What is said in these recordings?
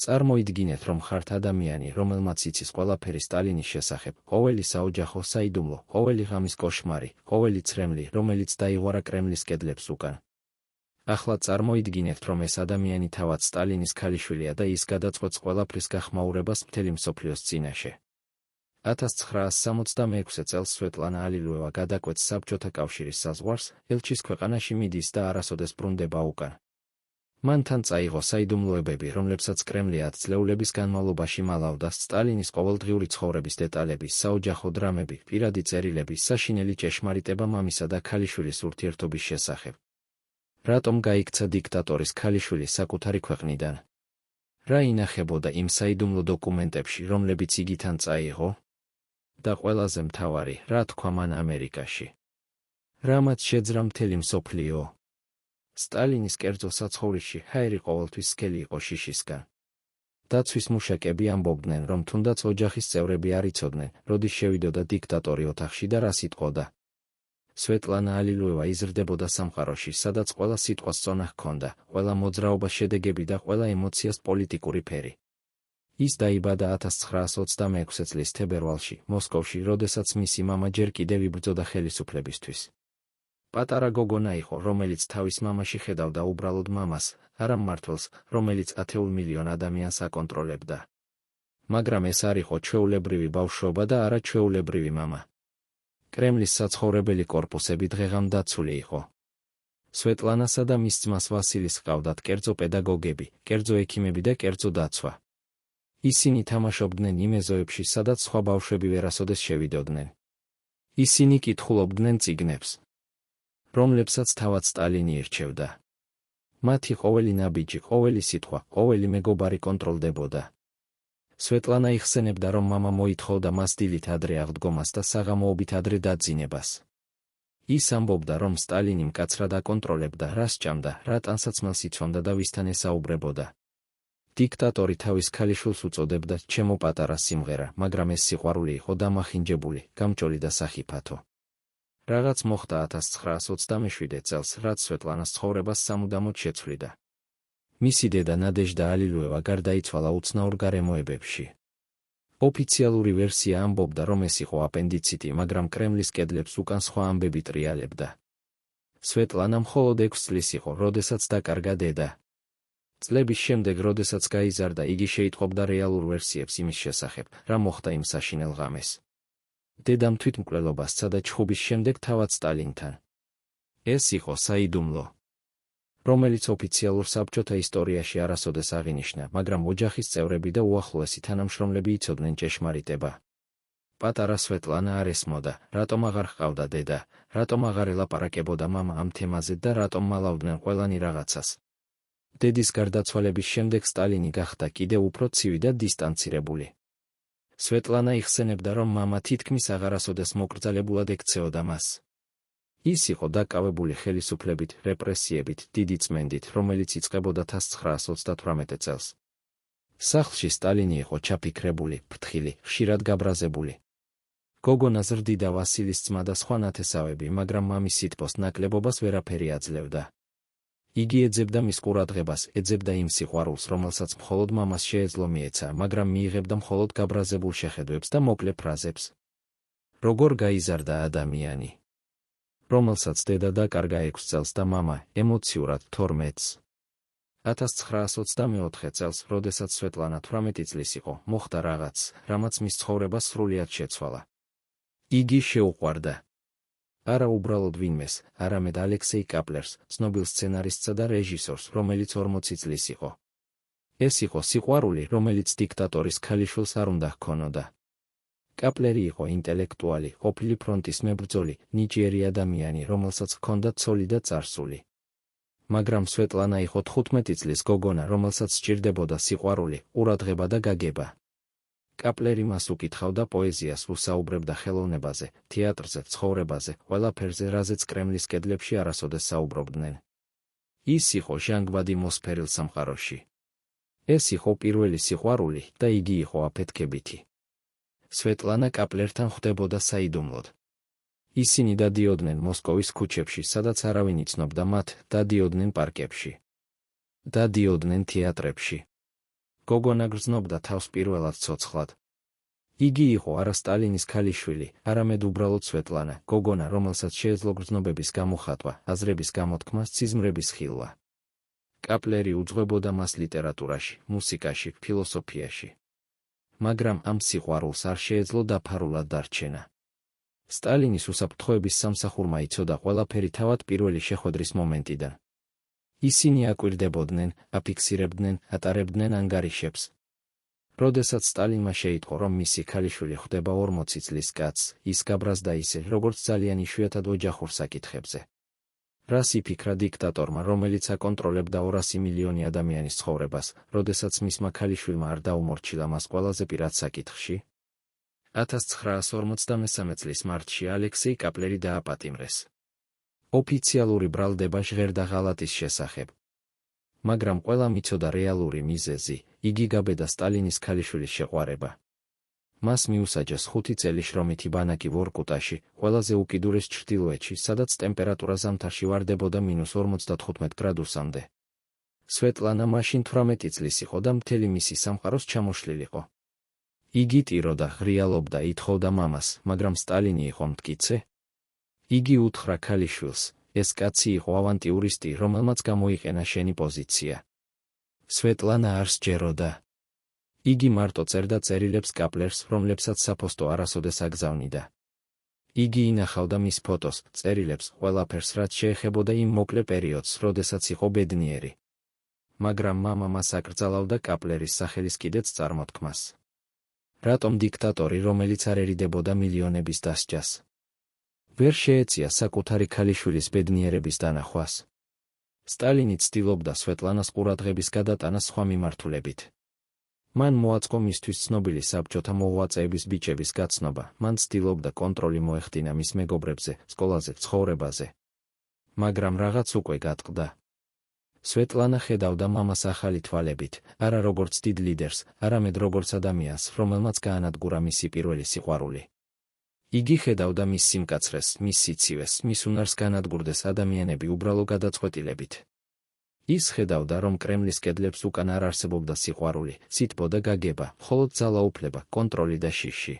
წარმოიდგინეთ, რომ ხართ ადამიანი, რომელმაც იცის ყველაფერი სტალინის შესახებ, ყოველი საოჯახო საიდუმლო, ყოველი ღამის კოშმარი, ყოველი ცრემლი, რომელიც დაიღვარა კრემლის კედლებს უკან. ახლა წარმოიდგინეთ, რომ ეს ადამიანი თავად სტალინის ქალიშვილია და ის გადაწყვეტს ყველაფრის გახმაურებას მთელი მსოფლიოს წინაშე. 1966 წელს სვეტლანა ალილუევა გადაკვეთს საბჭოთა კავშირის საზღვარს, ელჩის ქვეყანაში მიდის და არასოდეს ბრუნდება უკან. მან თან წაიღო საიდუმლოებები, რომლებსაც კრემლი 10 წლეულების განმავლობაში მალავდა, სტალინის ყოველდღიური ცხოვრების დეტალები, საოჯახო დრამები, პირადი წერილები, საშინელი ჭეშმარიტება მამისა და ქალიშვილის ურთიერთობის შესახებ. რატომ გაიქცა დიქტატორის ქალიშვილი საკუთარი ქვეყნიდან? რა ინახებოდა იმ საიდუმლო დოკუმენტებში, რომლებიც იგი თან წაიღო? და ყველაზე მთავარი, რა თქვა მან ამერიკაში? რამაც შეძრა მთელი მსოფლიო? სტალინის კერძო საცხოვრისში ჰაერი ყოველთვის სქელი იყო შიშისგან. დაცვის მუშაკები ამბობდნენ, რომ თუნდაც ოჯახის წევრები არ იცოდნენ, როდის შევიდოდა დიქტატორი ოთახში და რას იტყოდა. სვეტლანა ალილუევა იზრდებოდა სამყაროში, სადაც ყველა სიტყვას წონა ჰქონდა, ყველა მოძრაობას შედეგები და ყველა ემოციას პოლიტიკური ფერი. ის დაიბადა 1926 წლის თებერვალში, მოსკოვში, როდესაც მისი მამა ჯერ კიდევ იბრძოდა ხელისუფლებისთვის. პატარა გოგონა იყო, რომელიც თავის მამაში ხედავდა უბრალოდ მამას, არა მმართველს, რომელიც 10 მილიონ ადამიანს აკონტროლებდა. მაგრამ ეს არ იყო ჩვეულებრივი ბავშვობა და არა ჩვეულებრივი მამა. კრემლის საცხოვრებელი კორპუსები დღეღამ დაცული იყო. სვეტლანასა და მის ძმას ვასილის ჰყავდათ კერძო პედაგოგები, კერძო ექიმები და კერძო დაცვა. ისინი თამაშობდნენ იმ ეზოებში, სადაც სხვა ბავშვები ვერასოდეს შევიდოდნენ. ისინი კითხულობდნენ წიგნებს, რომლებსაც თავად სტალინი ირჩევდა. მათი ყოველი ნაბიჯი, ყოველი სიტყვა, ყოველი მეგობარი კონტროლდებოდა. სვეტლანა იხსენებდა, რომ მამა მოითხოვდა მას დილით ადრე აღდგომას და საღამოობით ადრე დაძინებას. ის ამბობდა, რომ სტალინი მკაცრად აკონტროლებდა, რა სჭამდა, რა ტანსაცმელს იცვამდა და ვისთან ესაუბრებოდა. დიქტატორი თავის ქალიშვილს უწოდებდა ჩემო პატარა სიმღერა, მაგრამ ეს სიყვარული იყო დამახინჯებული, გამჭოლი და სახიფათო. რაღაც მოხდა 1927 წელს, რაც სვეტლანას ცხოვრებას სამუდამოდ შეცვლიდა. მისი დედა ნადეჟდა ალილუევა გარდაიცვალა უცნაურ გარემოებებში. ოფიციალური ვერსია ამბობდა, რომ ეს იყო აპენდიციტი, მაგრამ კრემლის კედლებს უკან სხვა ამბები ტრიალებდა. სვეტლანა მხოლოდ 6 წლის იყო, როდესაც დაკარგა დედა. წლების შემდეგ, როდესაც გაიზარდა, იგი შეიტყობდა რეალურ ვერსიებს იმის შესახებ, რა მოხდა იმ საშინელ ღამეს. დედამ თვითმკვლელობას სცადა ჩხუბის შემდეგ თავად სტალინთან. ეს იყო საიდუმლო, რომელიც ოფიციალურ საბჭოთა ისტორიაში არასოდეს აღინიშნა, მაგრამ ოჯახის წევრები და უახლოესი თანამშრომლები იცოდნენ ჭეშმარიტება. პატარა სვეტლანა არ ესმოდა, რატომ აღარ ჰყავდა დედა, რატომ აღარ ელაპარაკებოდა მამა ამ თემაზე და რატომ მალავდნენ ყველანი რაღაცას. დედის გარდაცვალების შემდეგ სტალინი გახდა კიდევ უფრო ცივი და დისტანცირებული. სვეტლანა იხსენებდა, რომ მამა თითქმის აღარასოდეს მოკრძალებულად ექცეოდა მას. ის იყო დაკავებული ხელისუფლებით, რეპრესიებით, დიდი წმენდით, რომელიც იწყებოდა 1938 წელს. სახლში სტალინი იყო ჩაფიქრებული, ფრთხილი, ხშირად გაბრაზებული. გოგონა ზრდიდა ვასილის ძმა და სხვა ნათესავები, მაგრამ მამის სითბოს ნაკლებობას ვერაფერი აძლევდა. იგი ეძებდა მის ყურადღებას, ეძებდა იმ სიყვარულს, რომელსაც მხოლოდ მამას შეეძლო მიეცა, მაგრამ მიიღებდა მხოლოდ გაბრაზებულ შეხედვებს და მოკლე ფრაზებს. როგორ გაიზარდა ადამიანი, რომელსაც დედა დაკარგა 6 წელს და მამა, ემოციურად 12-ს. 1924 წელს, როდესაც სვეტლანა 18 წლის იყო, მოხდა რაღაც, რამაც მის ცხოვრებას სრულიად შეცვალა. იგი შეუყვარდა. არა უბრალოდ ვინმეს, არამედ ალექსეი კაპლერს, ცნობილ სცენარისტსა და რეჟისორს, რომელიც 40 წლის იყო. ეს იყო სიყვარული, რომელიც დიქტატორის ქალიშვილს არ უნდა ჰქონოდა. კაპლერი იყო ინტელექტუალი, ყოფილი ფრონტის მებრძოლი, ნიჭიერი ადამიანი, რომელსაც ჰქონდა ცოლი და წარსული. მაგრამ სვეტლანა იყო 15 წლის გოგონა, რომელსაც სჭირდებოდა სიყვარული, ყურადღება და გაგება. კაპლერი მას უკითხავდა პოეზიას, უსაუბრებდა ხელოვნებაზე, თეატრზე, ცხოვრებაზე, ყველაფერზე, რაზეც კრემლის კედლებში არასოდეს საუბრობდნენ. ის იყო ჟანგბადი მოსფერილ სამყაროში. ეს იყო პირველი სიყვარული და იგი იყო აფეთქებითი. სვეტლანა კაპლერთან ხვდებოდა საიდუმლოდ. ისინი დადიოდნენ მოსკოვის ქუჩებში, სადაც არავინ იცნობდა მათ, დადიოდნენ პარკებში. დადიოდნენ თეატრებში. გოგონა გრძნობდა თავს პირველად ცოცხლად. იგი იყო არა სტალინის ქალიშვილი, არამედ უბრალოდ სვეტლანა, გოგონა, რომელსაც შეეძლო გრძნობების გამოხატვა, აზრების გამოთქმა, სიზმრების ხილვა. კაპლერი უძღვებოდა მას ლიტერატურაში, მუსიკაში, ფილოსოფიაში. მაგრამ ამ სიყვარულს არ შეეძლო დაფარულად დარჩენა. სტალინის უსაფრთხოების სამსახურმა იცოდა ყველაფერი თავად პირველი შეხვედრის მომენტიდან. ისინი აკვირდებოდნენ, აფიქსირებდნენ, ატარებდნენ ანგარიშებს. როდესაც სტალინმა შეიტყო, რომ მისი ქალიშვილი ხვდება 40 წლის კაცს, ის გაბრაზდა ისე, როგორც ძალიან იშვიათად ოჯახურ საკითხებზე. რას იფიქრა დიქტატორმა, რომელიც აკონტროლებდა 200 მილიონი ადამიანის ცხოვრებას, როდესაც მისმა ქალიშვილმა არ დაუმორჩილა მას ყველაზე პირად საკითხში? 1953 წლის მარტში ალექსეი კაპლერი დააპატიმრეს. ოფიციალური ბრალდება ჟღერდა ღალატის შესახებ. მაგრამ ყველამ იცოდა რეალური მიზეზი, იგი გაბედა სტალინის ქალიშვილის შეყვარება. მას მიუსაჯეს 5 წელი შრომითი ბანაკი ვორკუტაში, ყველაზე უკიდურეს ჩრდილოეთში, სადაც ტემპერატურა ზამთარში ვარდებოდა -55 გრადუსამდე. სვეტლანა მაშინ 18 წლის იყო და მთელი მისი სამყაროს ჩამოშლილიყო. იგი ტიროდა, ღრიალობდა, ითხოვდა მამას, მაგრამ სტალინი იყო მტკიცე. იგი უთხრა ქალიშვილს, ეს კაცი იყო ავანტიურისტი, რომელმაც გამოიყენა შენი პოზიცია. სვეტლანა არ სჯეროდა. იგი მარტო წერდა წერილებს კაპლერს, რომლებსაც საფოსტო არასოდეს აგზავნიდა. იგი ინახავდა მის ფოტოს, წერილებს, ყველაფერს, რაც შეეხებოდა იმ მოკლე პერიოდს, როდესაც იყო ბედნიერი. მაგრამ მამა მას აკრძალავდა კაპლერის სახელის კიდეც წარმოთქმას. რატომ დიქტატორი, რომელიც არ ერიდებოდა მილიონების დასჯას, ვერ შეეწია საკუთარი ქალიშვილის ბედნიერების დანახვას? სტალინი ცდილობდა სვეტლანას ყურადღების გადატანას სხვა მიმართულებით. მან მოაწყო მისთვის ცნობილი საბჭოთა მოღვაწეების ბიჭების გაცნობა, მან ცდილობდა კონტროლი მოეხდინა მის მეგობრებზე, სკოლაზე, ცხოვრებაზე. მაგრამ რაღაც უკვე გატყდა. სვეტლანა ხედავდა მამას ახალი თვალებით, არა როგორც დიდ ლიდერს, არამედ როგორც ადამიანს, რომელმაც გაანადგურა მისი პირველი სიყვარული. იგი ხედავდა მის სიმკაცრეს, მის სიცივეს, მის უნარს განადგურდეს ადამიანები უბრალო გადაწყვეტილებით. ის ხედავდა, რომ კრემლის კედლებს უკან არ არსებობდა სიყვარული, სითბო და გაგება, მხოლოდ ძალაუფლება, კონტროლი და შიში.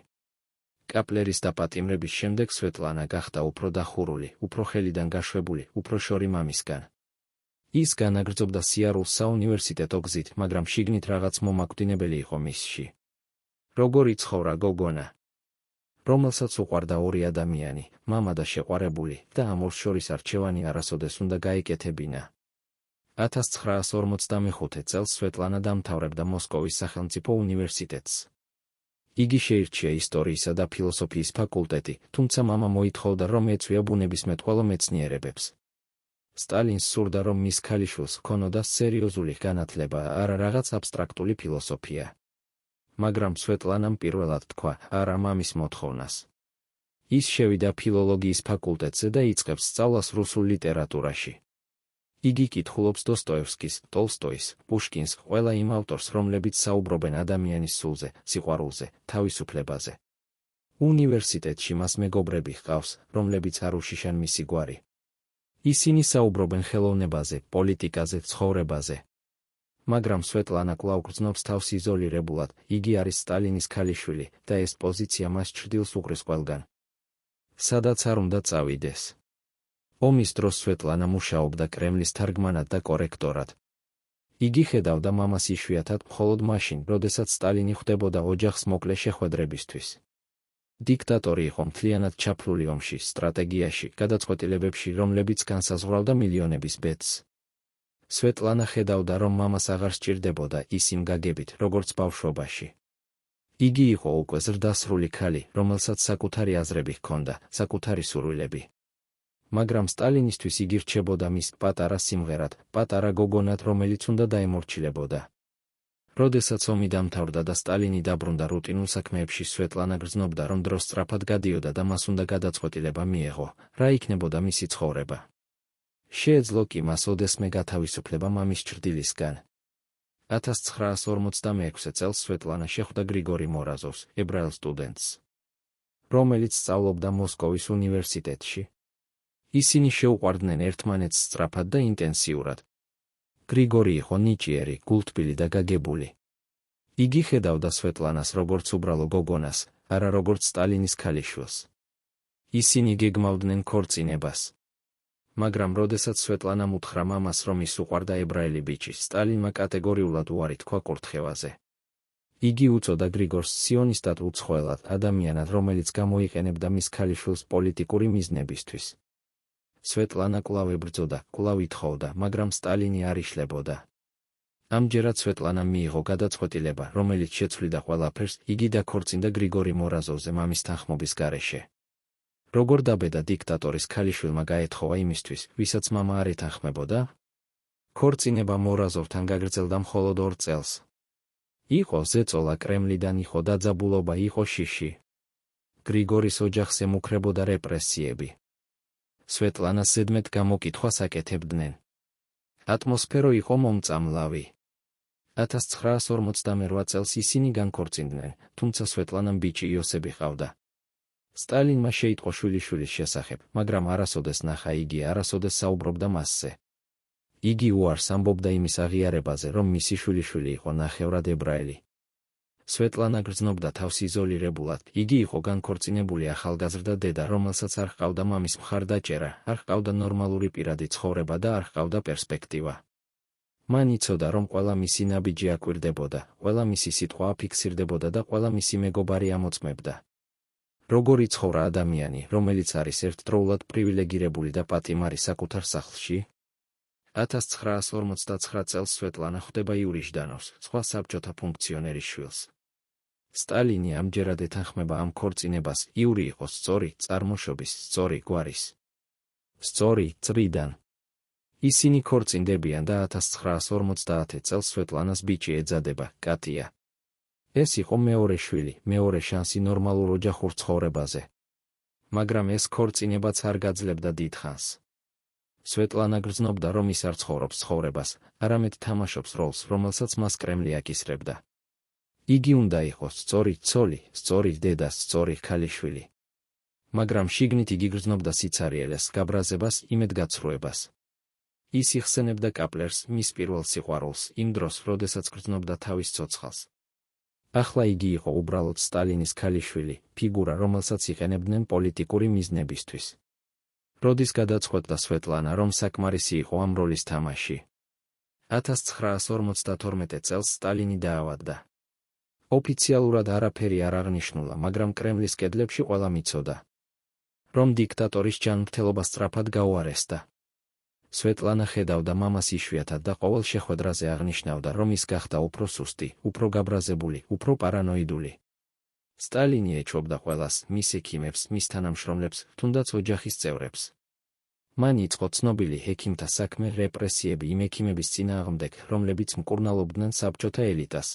კაპლერის დაპატიმრების შემდეგ სვეტლანა გახდა უფრო დახურული, უფრო ხელიდან გაშვებული, უფრო შორი მამისგან. ის განაგრძობდა სიარულს საუნივერსიტეტო გზით, მაგრამ შიგნით რაღაც მომაკვდინებელი იყო მისში. როგორ იცხოვრა გოგონა, რომელსაც უყვარდა ორი ადამიანი, მამა და შეყვარებული, და ამ ორს შორის არჩევანი არასოდეს უნდა გაეკეთებინა. 1945 წელს სვეტლანა დამთავრებდა მოსკოვის სახელმწიფო უნივერსიტეტს. იგი შეირჩია ისტორიისა და ფილოსოფიის ფაკულტეტი, თუმცა მამა მოითხოვდა, რომ ეწვია ბუნებისმეტყველო მეცნიერებებს. სტალინს სურდა, რომ მის ქალიშვილს ჰქონოდა სერიოზული განათლება, არა რაღაც აბსტრაქტული ფილოსოფია. მაგრამ სვეტლანამ პირველად თქვა არა მამის მოთხოვნას. ის შევიდა ფილოლოგიის ფაკულტეტზე და იწყებს სწავლას რუსულ ლიტერატურაში. იგი კითხულობს დოსტოევსკის, ტოლსტოის, პუშკინს, ყველა იმ ავტორს, რომლებიც საუბრობენ ადამიანის სულზე, სიყვარულზე, თავისუფლებაზე. უნივერსიტეტში მას მეგობრები ჰყავს, რომლებიც არ უშიშან მისი გვარი. ისინი საუბრობენ ხელოვნებაზე, პოლიტიკაზე, ცხოვრებაზე. მაგრამ სვეტლანა კვლავ გრძნობს თავს იზოლირებულად, იგი არის სტალინის ქალიშვილი და ეს პოზიცია მას ჩრდილს უყრის ყველგან. სადაც არ უნდა წავიდეს. ომის დროს სვეტლანა მუშაობდა კრემლის თარგმანად და კორექტორად. იგი ხედავდა მამას იშვიათად მხოლოდ მაშინ, როდესაც სტალინი ხვდებოდა ოჯახს მოკლე შეხვედრებისთვის. დიქტატორი იყო მთლიანად ჩაფლული ომში, სტრატეგიაში, გადაწყვეტილებებში, რომლებიც განსაზღვრავდა მილიონების ბედს. სვეტლანა ხედავდა, რომ მამას აღარ სჭირდებოდა ის იმ გაგებით, როგორც ბავშვობაში. იგი იყო უკვე ზრდასრული ქალი, რომელსაც საკუთარი აზრები ჰქონდა, საკუთარი სურვილები. მაგრამ სტალინისთვის იგი რჩებოდა მის პატარა სიმღერად, პატარა გოგონად, რომელიც უნდა დაემორჩილებოდა. როდესაც ომი დამთავრდა და სტალინი დაბრუნდა რუტინულ საქმეებში, სვეტლანა გრძნობდა, რომ დრო სწრაფად გადიოდა და მას უნდა გადაწყვეტილება მიეღო, რა იქნებოდა მისი ცხოვრება. შეეძლო კი მას ოდესმე გათავისუფლება მამის ჩრდილისგან. 1946 წელს სვეტლანა შეხვდა გრიგორი მორაზოვს, ებრაელ სტუდენტს, რომელიც სწავლობდა მოსკოვის უნივერსიტეტში. ისინი შეუყვარდნენ ერთმანეთს სწრაფად და ინტენსიურად. გრიგორი იყო ნიჭიერი, გულთბილი და გაგებული. იგი ხედავდა სვეტლანას როგორც უბრალო გოგონას, არა როგორც სტალინის ქალიშვილს. ისინი გეგმავდნენ ქორწინებას. მაგრამ როდესაც სვეტლანამ უთხრა მამას, რომ ის უყვარდა ებრაელი ბიჭი, სტალინმა კატეგორიულად უარი თქვა კურთხევაზე. იგი უწოდა გრიგორს სიონისტად უცხოელად ადამიანად, რომელიც გამოიყენებდა მის ქალიშვილს პოლიტიკური მიზნებისთვის. სვეტლანა კვლავ ებრძოდა, კვლავ ითხოვდა, მაგრამ სტალინი არ იშლებოდა. ამჯერად სვეტლანამ მიიღო გადაწყვეტილება, რომელიც შეცვლიდა ყველაფერს, იგი დაქორწინდა გრიგორი მორაზოვზე მამის თანხმობის გარეშე. როგორ დაბედა დიქტატორის ქალიშვილმა გაეთხოვა იმისთვის, ვისაც მამა არ ეთანხმებოდა? ქორწინება მორაზოვთან გაგრძელდა მხოლოდ 2 წელს. იყო ზეწოლა კრემლიდან, იყო დაძაბულობა, იყო შიში. გრიგორის ოჯახს ემუქრებოდა რეპრესიები. სვეტლანას ზედმეტ გამოკითხვას აკეთებდნენ. ატმოსფერო იყო მომწამლავი. 1948 წელს ისინი განქორწინდნენ, თუმცა სვეტლანამ ბიჭი იოსები ჰყავდა. სტალინმა შეიტყო შვილიშვილის შესახებ, მაგრამ არასოდეს ნახა იგი, არასოდეს საუბრობდა მასზე. იგი უარს ამბობდა იმის აღიარებაზე, რომ მისი შვილიშვილი იყო ნახევრად ებრაელი. სვეტლანა გრძნობდა თავს იზოლირებულად. იგი იყო განქორწინებული ახალგაზრდა დედა, რომელსაც არ ჰყავდა მამის მხარდაჭერა, არ ჰყავდა ნორმალური პირადი ცხოვრება და არ ჰყავდა პერსპექტივა. მან იცოდა, რომ ყველა მისი ნაბიჯი აკვირდებოდა, ყველა მისი სიტყვა აფიქსირდებოდა და ყველა მისი მეგობარი ამოწმებდა. როგორ იცხოვრა ადამიანი, რომელიც არის ერთდროულად პრივილეგირებული და პატიმარი საკუთარ სახლში? 1959 წელს სვეტლანა ხვდება იური ჟდანოვს, სხვა საბჭოთა ფუნქციონერის შვილს. სტალინი ამჯერად ეთანხმება ამ ქორწინებას. იური იყო სწორი წარმოშობის, სწორი გვარის, სწორი წრიდან. ისინი ქორწინდებიან და 1950 წელს სვეტლანას ბიჭი ეძადება, კატია. ეს იყო მეორე შვილი, მეორე შანსი ნორმალურ ოჯახურ ცხოვრებაზე. მაგრამ ეს ქორწინებაც არ გაძლებდა დიდხანს. სვეტლანა გრძნობდა, რომ ის არ ცხოვრობს ცხოვრებას, არამედ თამაშობს როლს, რომელსაც მას კრემლი აკისრებდა. იგი უნდა იყოს სწორი ცოლი, სწორი დედა, სწორი ქალიშვილი. მაგრამ შიგნით იგი გრძნობდა სიცარიელეს, გაბრაზებას, იმედგაცრუებას. ის იხსენებდა კაპლერს, მის პირველ სიყვარულს, იმ დროს, როდესაც გრძნობდა თავის ცოცხალს. ახლა იგი იყო უბრალოდ სტალინის ქალიშვილი, ფიგურა, რომელსაც იყენებდნენ პოლიტიკური მიზნებისთვის. როდის გადაწყვეტდა სვეტლანა, რომ საკმარისი იყო ამ როლის თამაში? 1952 წელს სტალინი დაავადდა. ოფიციალურად არაფერი არ აღნიშნულა, მაგრამ კრემლის კედლებში ყველა მიცოდა, რომ დიქტატორის ჯანმრთელობა სწრაფად გაუარესდა. სვეტლანა ხედავდა მამას იშვიათად და ყოველ შეხვედრაზე აღნიშნავდა, რომ ის გახდა უფრო სუსტი, უფრო გაბრაზებული, უფრო პარანოიდული. სტალინი ეჩვობდა ყველას, მის ექიმებს, მის თანამშრომლებს, თუნდაც ოჯახის წევრებს. მან იწყო ცნობილი ექიმთა საქმე, რეპრესიები იმ ექიმების წინააღმდეგ, რომლებიც მკურნალობდნენ საბჭოთა ელიტას.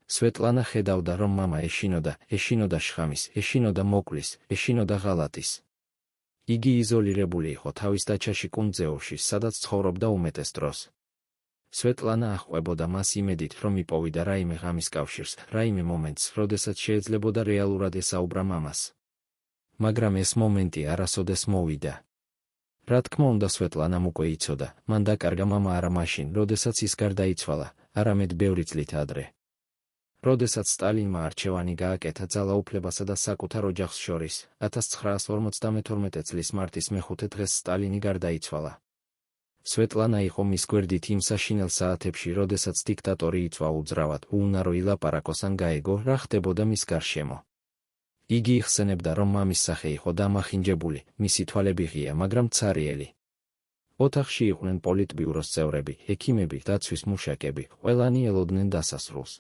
სვეტლანა ხედავდა, რომ მამა ეშინოდა შხამის, ეშინოდა მოკვლის, ეშინოდა ღალატის. იგი იზოლირებული იყო თავის დაჩაში კუნძეოში, სადაც ცხოვრობდა უმეტეს დროს. სვეტლანა აჰყვებოდა მას იმედით, რომ იპოვიდა რაიმე ღამის კავშირს, რაიმე მომენტს, როდესაც შეეძლებოდა რეალურად ესაუბრა მამას. მაგრამ ეს მომენტი არასოდეს მოვიდა. რა თქმა უნდა, სვეტლანამ უკვე იცოდა, მან დაკარგა მამა არა მაშინ, როდესაც ის გარდაიცვალა, არამედ ბევრი წლით ადრე. როდესაც სტალინმა არჩევანი გააკეთა ძალაუფლებასა და საკუთარ ოჯახს შორის, 1952 წლის მარტის მე-5 დღეს სტალინი გარდაიცვალა. სვეტლანა იყო მის გვერდით იმ საშინელ საათებში, როდესაც დიქტატორი იწვა უძრავად, უუნარო ილაპარაკოს ან გაეგო, რა ხდებოდა მის გარშემო. იგი იხსენებდა, რომ მამის სახე იყო დამახინჯებული, მისი თვალები ღია, მაგრამ ცარიელი. ოთახში იყვნენ პოლიტბიუროს წევრები, ექიმები, დაცვის მუშაკები, ყველანი ელოდნენ დასასრულს.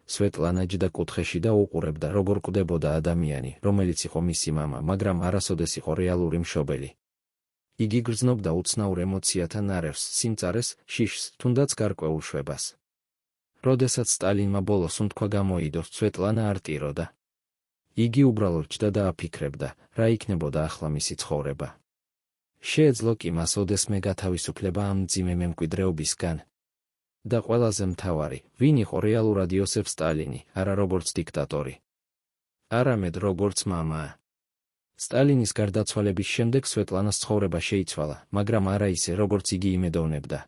სვეტლანა ჯდა კუთხეში და უყურებდა, როგორ კვდებოდა ადამიანი, რომელიც იყო მისი მამა, მაგრამ არასოდეს იყო რეალური მშობელი. იგი გრძნობდა უცნაურ ემოციათა ნარევს, სიმწარეს, შიშს, თუნდაც გარკვეულ შვებას. როდესაც სტალინმა ბოლოს უთქვა გამოიდო, სვეტლანა არ ტიროდა. იგი უბრალოდ ჯდა და აფიქრებდა, რა იქნებოდა ახლა მისი ცხოვრება. შეეძლო კი მას ოდესმე გათავისუფლება ამ მძიმე მემკვიდრეობისგან. და ყველაზე მთავარი, ვინ იყო რეალურად იოსებ სტალინი, არა როგორც დიქტატორი, არამედ როგორც მამა. სტალინის გარდაცვალების შემდეგ სვეტლანას ცხოვრება შეიცვალა, მაგრამ არა ისე, როგორც იგი იმედოვნებდა.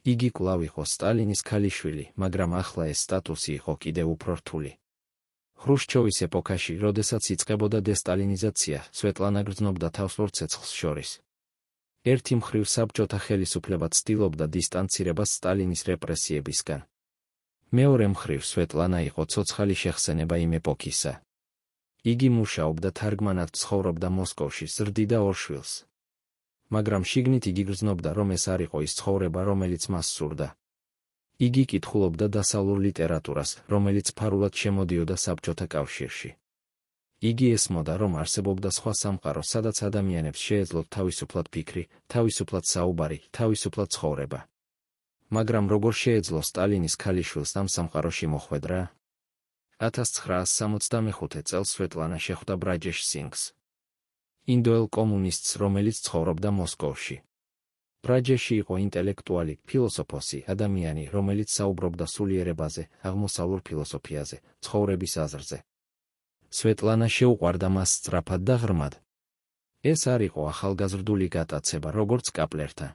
იგი კვლავ იყო სტალინის ქალიშვილი, მაგრამ ახლა ეს სტატუსი იყო კიდევ უფრო რთული. ხრუშჩოვის ეპოქაში, როდესაც იწყებოდა დესტალინიზაცია, სვეტლანა გრძნობდა თავს ორ ცეცხლს შორის. ერთი მხრივ საბჭოთა ხელისუფლება ცდილობდა დისტანცირებას სტალინის რეპრესიებისგან. მეორე მხრივ სვეტლანა იყო ცოცხალი შეხსენება იმ ეპოქისა. იგი მუშაობდა თარგმანად, ცხოვრობდა მოსკოვში, ზრდიდა ორ შვილს. მაგრამ შიგნით იგი გრძნობდა, რომ ეს არ იყო ის ცხოვრება, რომელიც მას სურდა. იგი კითხულობდა დასავლურ ლიტერატურას, რომელიც ფარულად შემოდიოდა საბჭოთა კავშირში. იგი ესმოდა, რომ არსებობდა სხვა სამყარო, სადაც ადამიანებს შეეძლოთ თავისუფლად ფიქრი, თავისუფლად საუბარი, თავისუფლად ცხოვრება. მაგრამ როგორ შეეძლო სტალინის ქალიშვილს ამ სამყაროში მოხვედრა? 1965 წელს სვეტლანა შეხვდა ბრაჯეშ სინგს, ინდოელ კომუნისტს, რომელიც ცხოვრობდა მოსკოვში. ბრაჯეში იყო ინტელექტუალი, ფილოსოფოსი, ადამიანი, რომელიც საუბრობდა სულიერებაზე, აღმოსავლურ ფილოსოფიაზე, ცხოვრების აზრზე. სვეტლანა შეუყვარდა მას სწრაფად და ღრმად. ეს არ იყო ახალგაზრდული გატაცება, როგორც კაპლერთან.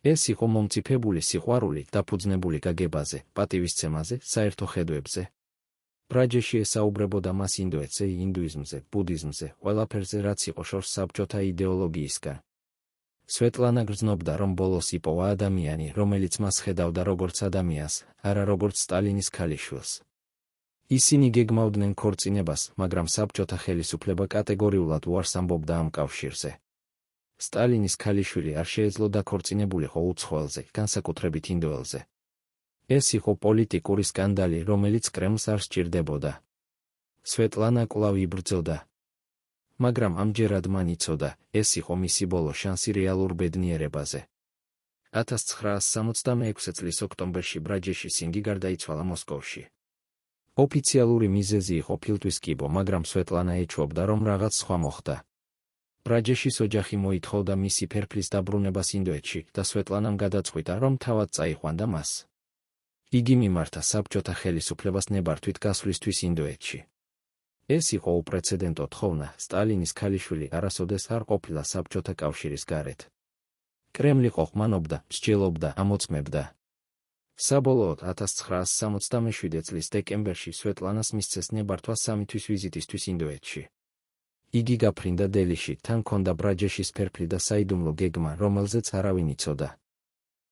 ეს იყო მომწიფებული სიყვარული, დაფუძნებული გაგებაზე, პატივისცემაზე, საერთო ხედვებზე. ბრაჯეში ესაუბრებოდა მას ინდოეთზე, ინდუიზმზე, ბუდიზმზე, ყველაფერზე, რაც იყო შორს საბჭოთა იდეოლოგიისგან. სვეტლანა გრძნობდა, რომ ბოლოს იპოვა ადამიანი, რომელიც მას ხედავდა როგორც ადამიანს, არა როგორც სტალინის ქალიშვილს. ისინი გეგმავდნენ ქორწინებას, მაგრამ საბჭოთა ხელისუფლება კატეგორიულად უარს ამბობდა ამ კავშირზე. სტალინის ქალიშვილი არ შეეძლო დაქორწინებულიყო უცხოელზე, განსაკუთრებით ინდოელზე. ეს იყო პოლიტიკური სკანდალი, რომელიც კრემლს არ სჭირდებოდა. სვეტლანა კვლავ იბრძოდა. მაგრამ ამჯერად მან იცოდა, ეს იყო მისი ბოლო შანსი რეალურ ბედნიერებაზე. 1966 წლის ოქტომბერში ბრაჯეში სინგი გარდაიცვალა მოსკოვში. ოფიციალური მიზეზი იყო ფილტვის კიბო, მაგრამ სვეტლანა ეჩვობდა, რომ რაღაც სხვა მოხდა. ბრაჯეშის ოჯახი მოითხოვდა მისი ფერფლის დაბრუნებას ინდოეთში და სვეტლანამ გადაწყვიტა, რომ თავად წაიყვანდა მას. იგი მიმართა საბჭოთა ხელისუფლებას ნებართვით გასვლისთვის ინდოეთში. ეს იყო უპრეცედენტო თხოვნა, სტალინის ქალიშვილი არასოდეს არ ყოფილა საბჭოთა კავშირის გარეთ. კრემლი ყოყმანობდა, მსჯელობდა, ამოწმებდა. საბოლოოდ 1967 წლის დეკემბერში სვეტლანას მისცეს ნებართვა 3 თვის ვიზიტისთვის ინდოეთში. იგი გაფრინდა დელიში, თან ჰქონდა ბრაჯეშის ფერფლი და საიდუმლო გეგმა, რომელზეც არავინ იცოდა.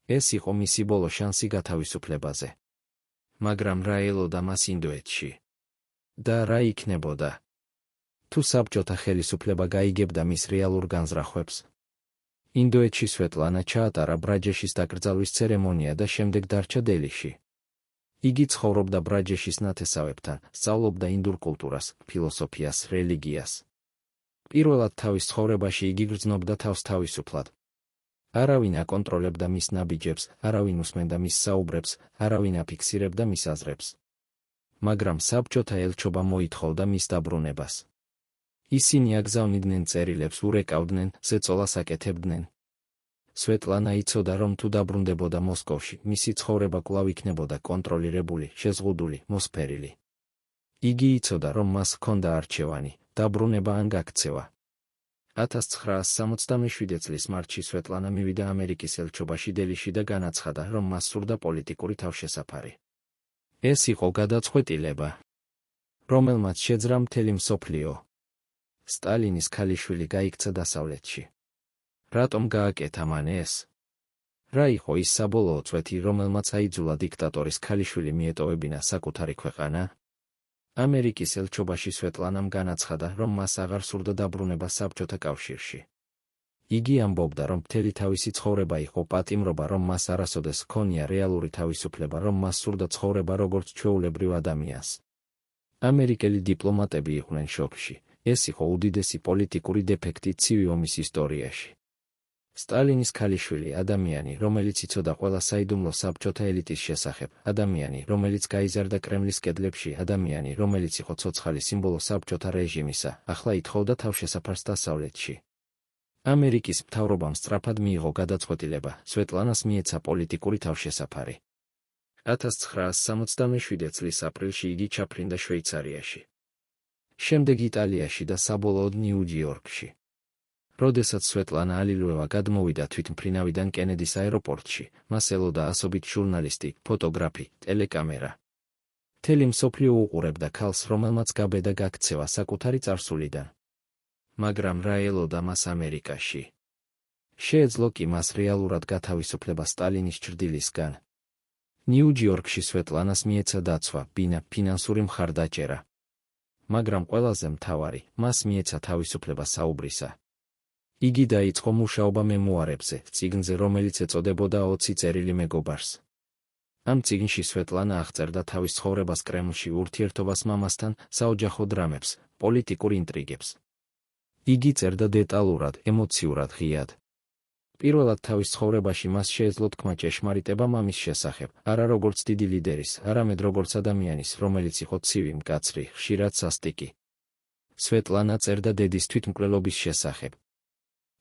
ეს იყო მისი ბოლო შანსი გათავისუფლებაზე. მაგრამ რა ელოდა მას ინდოეთში? და რა იქნებოდა? თუ საბჭოთა ხელისუფლება გაიგებდა მის რეალურ განზრახვებს? ინდოეთში სვეტლანა ჩაატარა ბრაჯეშის დაკრძალვის ცერემონია და შემდეგ დარჩა დელიში. იგი ცხოვრობდა ბრაჯეშის ნათესავებთან, სწავლობდა ინდურ კულტურას, ფილოსოფიას, რელიგიას. პირველად თავის ცხოვრებაში იგი გრძნობდა თავს თავისუფლად. არავინ აკონტროლებდა მის ნაბიჯებს, არავინ უსმენდა მის საუბრებს, არავინ აფიქსირებდა მის აზრებს. მაგრამ საბჭოთა ელჩობა მოითხოვდა მის დაბრუნებას. ისინი აგზავნიდნენ წერილებს, ურეკავდნენ, ზეწოლას აკეთებდნენ. სვეტლანა იცოდა, რომ თუ დაბრუნდებოდა მოსკოვში, მისი ცხოვრება კვლავ იქნებოდა კონტროლირებული, შეზღუდული, მოსფერილი. იგი იცოდა, რომ მას ჰქონდა არჩევანი, დაბრუნება ან გაქცევა. 1967 წლის მარტში სვეტლანა მივიდა ამერიკის ელჩობაში დელიში და განაცხადა, რომ მას სურდა პოლიტიკური თავშესაფარი. ეს იყო გადაწყვეტილება, რომელმაც შეძრა მთელი მსოფლიო. სტალინის ქალიშვილი გაიქცა დასავლეთში. რატომ გააკეთა მან ეს? რა იყო ის საბოლოო წვეთი, რომელმაც აიძულა დიქტატორის ქალიშვილი მიეტოვებინა საკუთარი ქვეყანა? ამერიკის ელჩობაში სვეტლანამ განაცხადა, რომ მას აღარ სურდა დაბრუნება საბჭოთა კავშირში. იგი ამბობდა, რომ მთელი თავისი ცხოვრება იყო პატიმრობა, რომ მას არასოდეს ჰქონია რეალური თავისუფლება, რომ მას სურდა ცხოვრება როგორც ჩვეულებრივ ადამიანს. ამერიკელი დიპლომატები იყვნენ შოკში. ეს იყო უდიდესი პოლიტიკური დეფექტი ცივი ომის ისტორიაში. სტალინის ქალიშვილი, ადამიანი, რომელიც იცოდა ყველა საიდუმლო საბჭოთა ელიტის შესახებ, ადამიანი, რომელიც გაიზარდა კრემლის კედლებში, ადამიანი, რომელიც იყო ცოცხალი სიმბოლო საბჭოთა რეჟიმისა, ახლა ითხოვდა თავშესაფარს დასავლეთში. ამერიკის მთავრობამ სწრაფად მიიღო გადაწყვეტილება, სვეტლანას მიეცა პოლიტიკური თავშესაფარი. 1967 წლის აპრილში იგი ჩაფრინდა შვეიცარიაში. შემდეგ იტალიაში და საბოლოოდ ნიუ-იორკში. როდესაც სვეტლანა ალილუევა გადმოვიდა თვითმფრინავიდან კენედის აეროპორტში, მას ელოდა ასობით ჟურნალისტი, ფოტოგრაფი, ტელეკამერა. მთელი მსოფლიო უყურებდა ქალს, რომელმაც გაბედა გაქცევა საკუთარი წარსულიდან. მაგრამ რა ელოდა მას ამერიკაში? შეეძლო კი მას რეალურად გათავისუფლება სტალინის ჩრდილისგან. ნიუ-იორკში სვეტლანას მიეცა დაცვა, ბინა, ფინანსური მხარდაჭერა. მაგრამ ყველაზე მთავარი, მას მიეცა თავისუფლება საუბრისა. იგი დაიწყო მუშაობა მემუარებზე, წიგნზე, რომელიც ეწოდებოდა 20 წერილი მეგობარს. ამ წიგნში სვეტლანა აღწერდა თავის ცხოვრებას კრემლში, ურთიერთობას მამასთან, საოჯახო დრამებს, პოლიტიკურ ინტრიგებს. იგი წერდა დეტალურად, ემოციურად, ღიად. პირველად თავის ცხოვრებაში მას შეეძლო თქმა ჭეშმარიტება მამის შესახებ, არა როგორც დიდი ლიდერის, არამედ როგორც ადამიანის, რომელიც იყო ცივი, მკაცრი, ხშირად სასტიკი. სვეტლანა წერდა დედის თვითმკვლელობის შესახებ,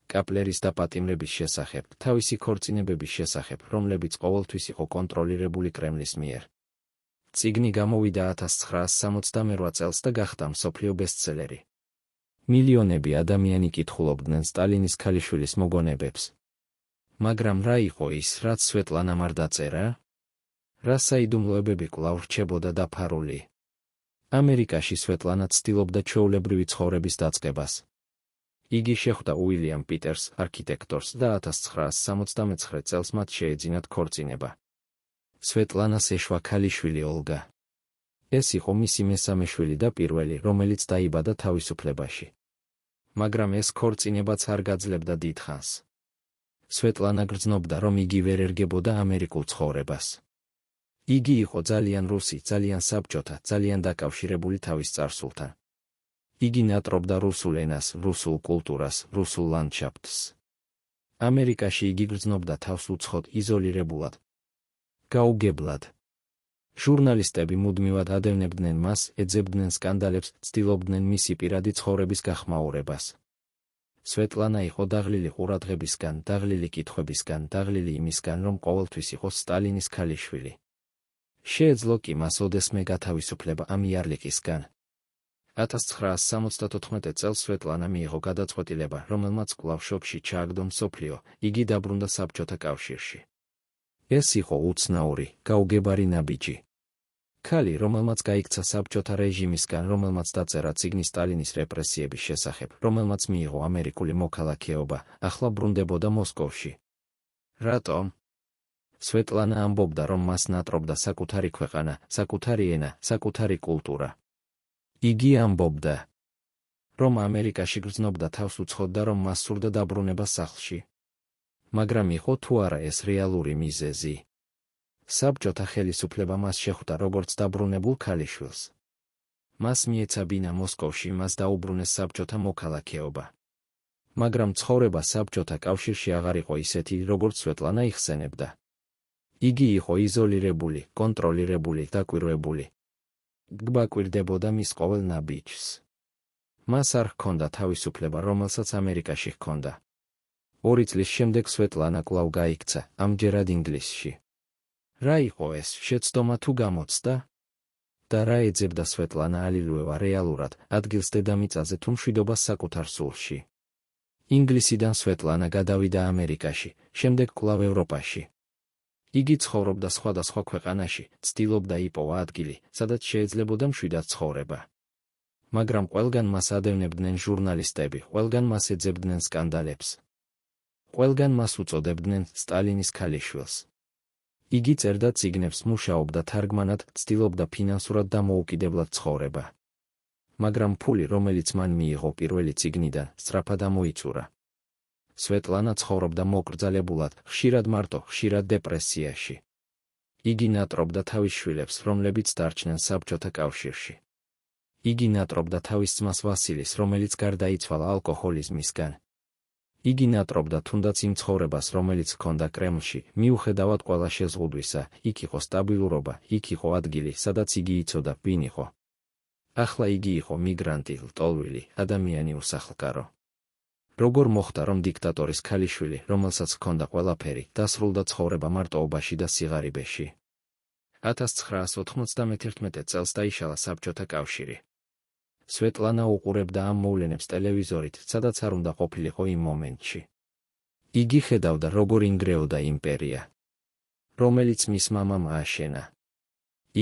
კაპლერის დაპატიმრების შესახებ, თავისი ქორწინებების შესახებ, რომლებიც ყოველთვის იყო კონტროლირებული კრემლის მიერ. წიგნი გამოვიდა 1968 წელს და გახდა მსოფლიო ბესტსელერი. მილიონები ადამიანი კითხულობდნენ სტალინის ქალიშვილის მოგონებებს. მაგრამ რა იყო ის, რაც სვეტლანამ არ დაწერა? რა საიდუმლოებები კვლავ რჩებოდა დაფარული? ამერიკაში სვეტლანა ცდილობდა ჩვეულებრივი ცხოვრების დაწყებას. იგი შეხვდა უილიამ პიტერს, არქიტექტორს და 1969 წელს მათ შეეძინათ ქორწინება. სვეტლანას ეშვა ქალიშვილი ოლგა. ეს იყო მისი მესამე შვილი და პირველი, რომელიც დაიბადა თავისუფლებაში. მაგრამ ეს ქორწინებაც არ გაძლებდა დიდხანს. სვეტლანა გრძნობდა, რომ იგი ვერ ერგებოდა ამერიკულ ცხოვრებას. იგი იყო ძალიან რუსი, ძალიან საბჭოთა, ძალიან დაკავშირებული თავის წარსულთან. იგი ნატრობდა რუსულ ენას, რუსულ კულტურას, რუსულ ლანდშაფტს. ამერიკაში იგი გრძნობდა თავს უცხოდ, იზოლირებულად, გაუგებლად. ჟურნალისტები მუდმივად ადევნებდნენ მას, ეძებდნენ სკანდალებს, ცდილობდნენ მისი პირადი ცხოვრების გახმაურებას. სვეტლანა იყო დაღლილი ყურადღებისგან, დაღლილი კითხვებისგან, დაღლილი იმისგან, რომ ყოველთვის იყო სტალინის ქალიშვილი. შეეძლო კი მას ოდესმე გათავისუფლება ამ იარლიკისგან. 1974 წელს სვეტლანა მიიღო გადაწყვეტილება, რომელმაც კვლავ შოკში ჩააგდო მსოფლიო, იგი დაბრუნდა საბჭოთა კავშირში. ეს იყო უცნაური, გაუგებარი ნაბიჯი. ქალი, რომელმაც გაიქცა საბჭოთა რეჟიმისგან, რომელმაც დაწერა წიგნი სტალინის რეპრესიების შესახებ, რომელმაც მიიღო ამერიკული მოქალაქეობა, ახლა ბრუნდებოდა მოსკოვში. რატომ? სვეტლანა ამბობდა, რომ მას ნატრობდა საკუთარი ქვეყანა, საკუთარი ენა, საკუთარი კულტურა. იგი ამბობდა, რომ ამერიკაში გრძნობდა თავს უცხოდ და რომ მას სურდა დაბრუნება სახლში. მაგრამ იყო თუ არა ეს რეალური მიზეზი? საბჭოთა ხელისუფლება მას შეხვდა როგორც დაბრუნებულ ქალიშვილს. მას მიეცა ბინა მოსკოვში, მას დაუბრუნეს საბჭოთა მოქალაქეობა. მაგრამ ცხოვრება საბჭოთა კავშირში აღარ იყო ისეთი, როგორც სვეტლანა იხსენებდა. იგი იყო იზოლირებული, კონტროლირებული, დაკვირვებული. გვაკვირდებოდა მის ყოველ ნაბიჯს. მას არ ჰქონდა თავისუფლება, რომელსაც ამერიკაში ჰქონდა. 2 წლის შემდეგ სვეტლანა კვლავ გაიქცა, ამჯერად ინგლისში. რა იყო ეს, შეცდომა თუ გამოცდა? და რა ეძებდა სვეტლანა ალილუევა რეალურად, ადგილს დედამიწაზე თუ მშვიდობას საკუთარ სულში? ინგლისიდან სვეტლანა გადავიდა ამერიკაში, შემდეგ კვლავ ევროპაში. იგი ცხოვრობდა სხვადასხვა ქვეყანაში, ცდილობდა იპოვა ადგილი, სადაც შეეძლებოდა მშვიდად ცხოვრება. მაგრამ ყველგან მას ადევნებდნენ ჟურნალისტები, ყველგან მას ეძებდნენ სკანდალებს. ყველგან მას უწოდებდნენ სტალინის ქალიშვილს. იგი წერდა წიგნებს, მუშაობდა თარგმანად, ცდილობდა ფინანსურად დამოუკიდებლად ცხოვრება. მაგრამ ფული, რომელიც მან მიიღო პირველი წიგნიდან, სწრაფად ამოიწურა. სვეტლანა ცხოვრობდა მოკრძალებულად, ხშირად მარტო, ხშირად დეპრესიაში. იგი ნატრობდა თავის შვილებს, რომლებიც დარჩნენ საბჭოთა კავშირში. იგი ნატრობდა თავის ძმას ვასილის, რომელიც გარდაიცვალა ალკოჰოლიზმისგან. იგი ნატრობდა თუნდაც იმ ცხოვრებას, რომელიც ჰქონდა კრემლში, მიუხედავად ყველა შეზღუდვისა, იქ იყო სტაბილურობა, იქ იყო ადგილი, სადაც იგი იცოდა, ვინ იყო. ახლა იგი იყო მიგრანტი, ლტოლვილი, ადამიანი უსახლკარო. როგორ მოხდა, რომ დიქტატორის ქალიშვილი, რომელსაც ჰქონდა ყველაფერი, დასრულდა ცხოვრება მარტოობაში და სიღარიბეში? 1991 წელს დაიშალა საბჭოთა კავშირი. სვეტლანა უყურებდა ამ მოვლენებს ტელევიზორით, სადაც არ უნდა ყოფილიყო იმ მომენტში. იგი ხედავდა, როგორ ინგრეოდა იმპერია, რომელიც მის მამამ ააშენა.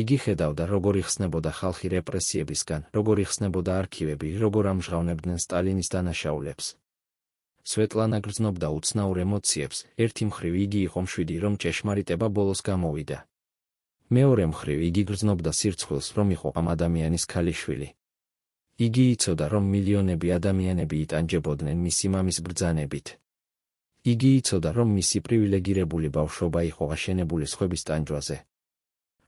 იგი ხედავდა, როგორ იხსნებოდა ხალხი რეპრესიებისგან, როგორ იხსნებოდა არქივები, როგორ ამჟღავნებდნენ სტალინის დანაშაულებს. სვეტლანა გრძნობდა უცნაურ ემოციებს. ერთი მხრივ იგი იყო მშვიდი, რომ ჭეშმარიტება ბოლოს გამოვიდა. მეორე მხრივ იგი გრძნობდა სირცხვილს, რომ იყო ამ ადამიანის ქალიშვილი. იგი იცოდა, რომ მილიონები ადამიანები იტანჯებოდნენ მისი მამის ბრძანებით. იგი იცოდა, რომ მისი პრივილეგირებული ბავშვობა იყო აშენებული სხვების ტანჯვაზე.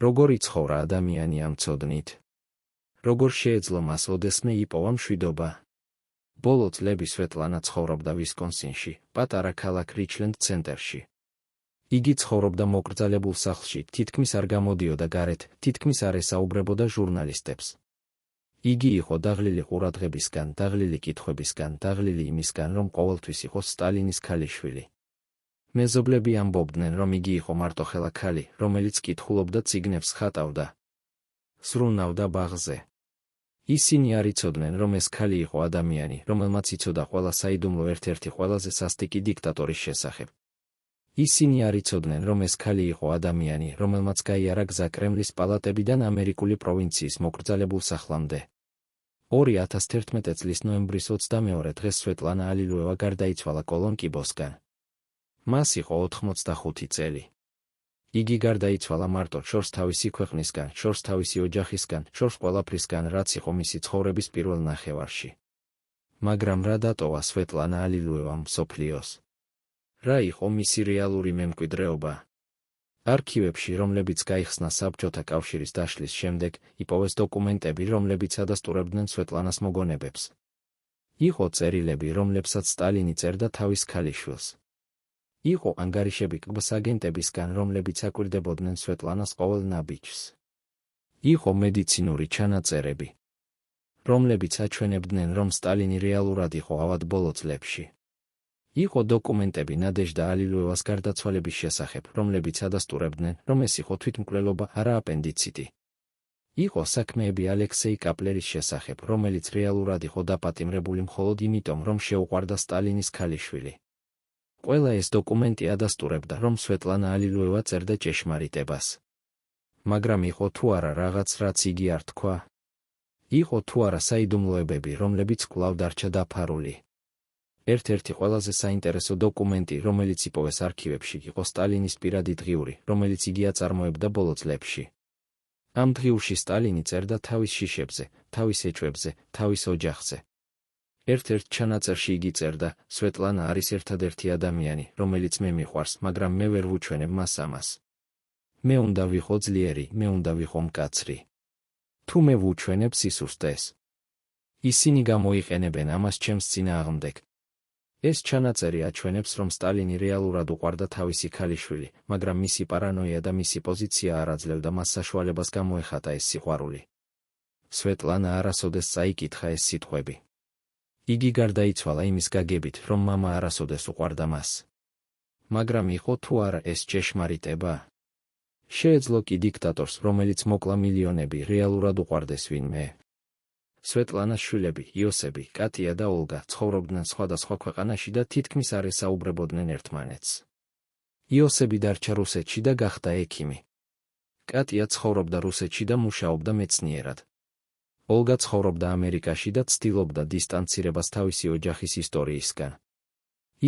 როგორ იცხოვრა ადამიანი ამ ცოდნით? როგორ შეეძლო მას ოდესმე იპოვა მშვიდობა? ბოლო წლები სვეტლანა ცხოვრობდა ვისკონსინში, პატარა ქალაქ რიჩლენდ ცენტერში. იგი ცხოვრობდა მოკრძალებულ სახლში, თითქმის არ გამოდიოდა გარეთ, თითქმის არ ესაუბრებოდა ჟურნალისტებს. იგი იყო დაღლილი ყურადღებისგან, დაღლილი კითხვებისგან, დაღლილი იმისგან, რომ ყოველთვის იყო სტალინის ქალიშვილი. მეზობლები ამბობდნენ, რომ იგი იყო მარტოხელა ქალი, რომელიც კითხულობდა წიგნებს, ხატავდა, სრუნავდა ბაღზე. ისინი არ იცოდნენ, რომ ეს ქალი იყო ადამიანი, რომელმაც იცოდა ყველა საიდუმლო ერთ-ერთი ყველაზე სასტიკი დიქტატორის შესახებ. ისინი არ იცოდნენ, რომ ეს ქალი იყო ადამიანი, რომელმაც გაიარა გზა კრემლის პალატებიდან ამერიკული პროვინციის მოკრძალებულ სახლამდე. 2011 წლის ნოემბრის 22 დღეს სვეტლანა ალილუევა გარდაიცვალა კოლონკიბოსგან. მას იყო 85 წელი. იგი გარდაიცვალა მარტო შორს თავისი ქვეყნისგან, შორს თავისი ოჯახისგან, შორს ყველაფრისგან, რაც იყო მისი ცხოვრების პირველ ნახევარში. მაგრამ რა დატოვა სვეტლანა ალილუევამ მსოფლიოს? რა იყო მისი რეალური მემკვიდრეობა? არქივებში, რომლებიც გაიხსნა საბჭოთა კავშირის დაშლის შემდეგ, იპოვეს დოკუმენტები, რომლებიც ადასტურებდნენ სვეტლანას მოგონებებს. იყო წერილები, რომლებსაც სტალინი წერდა თავის ქალიშვილს. იყო ანგარიშები კგბ-ს აგენტებისგან, რომლებიც აკვირდებოდნენ სვეტლანას ყოველ ნაბიჯს. იყო მედიცინური ჩანაწერები, რომლებიც აჩვენებდნენ, რომ სტალინი რეალურად იყო ავად ბოლო წლებში. იყო დოკუმენტები ნადეჟდა ალილუევას გარდაცვალების შესახებ, რომლებიც ადასტურებდნენ, რომ ეს იყო თვითმკვლელობა, არა აპენდიციტი. იყო საქმეები ალექსეი კაპლერის შესახებ, რომელიც რეალურად იყო დაპატიმრებული მხოლოდ იმიტომ, რომ შეუყვარდა სტალინის ქალიშვილი. ყველა ეს დოკუმენტი ადასტურებდა, რომ სვეტლანა ალილუევა წერდა ჭეშმარიტებას. მაგრამ იყო თუ არა რაღაც, რაც იგი არ თქვა? იყო თუ არა საიდუმლოებები, რომლებიც კვლავ დარჩა დაფარული? ერთ-ერთი ყველაზე საინტერესო დოკუმენტი, რომელიც იპოვეს არქივებში, იყო სტალინის პირადი დღიური, რომელიც იგი აწარმოებდა ბოლო წლებში. ამ დღიურში სტალინი წერდა თავის შიშებზე, თავის ეჭვებზე, თავის ოჯახზე. ერთ-ერთ ჩანაწერში იგი წერდა, სვეტლანა არის ერთადერთი ადამიანი, რომელიც მე მიყვარს, მაგრამ მე ვერ ვუჩვენებ მას ამას. მე უნდა ვიყო ძლიერი, მე უნდა ვიყო მკაცრი. თუ მე ვუჩვენებ სისუსტეს, ისინი გამოიყენებენ ამას ჩემს წინააღმდეგ. ეს ჩანაწერი აჩვენებს, რომ სტალინი რეალურად უყვარდა თავისი ქალიშვილი, მაგრამ მისი პარანოია და მისი პოზიცია არ აძლევდა მას საშუალებას გამოეხატა ეს სიყვარული. სვეტლანა არასოდეს წაიკითხა ეს სიტყვები. იგი გარდაიცვალა იმის გაგებით, რომ მამა არასოდეს უყვარდა მას. მაგრამ იყო თუ არა ეს ჭეშმარიტება? შეეძლო კი დიქტატორს, რომელიც მოკლა მილიონები, რეალურად უყვარდეს ვინმე? სვეტლანას შვილები, იოსები, კატია და ოლგა ცხოვრობდნენ სხვადასხვა ქვეყანაში და თითქმის არ ესაუბრებოდნენ ერთმანეთს. იოსები დარჩა რუსეთში და გახდა ექიმი. კატია ცხოვრობდა რუსეთში და მუშაობდა მეცნიერად. ოლგა ცხოვრობდა ამერიკაში და ცდილობდა დისტანცირებას თავისი ოჯახის ისტორიისგან.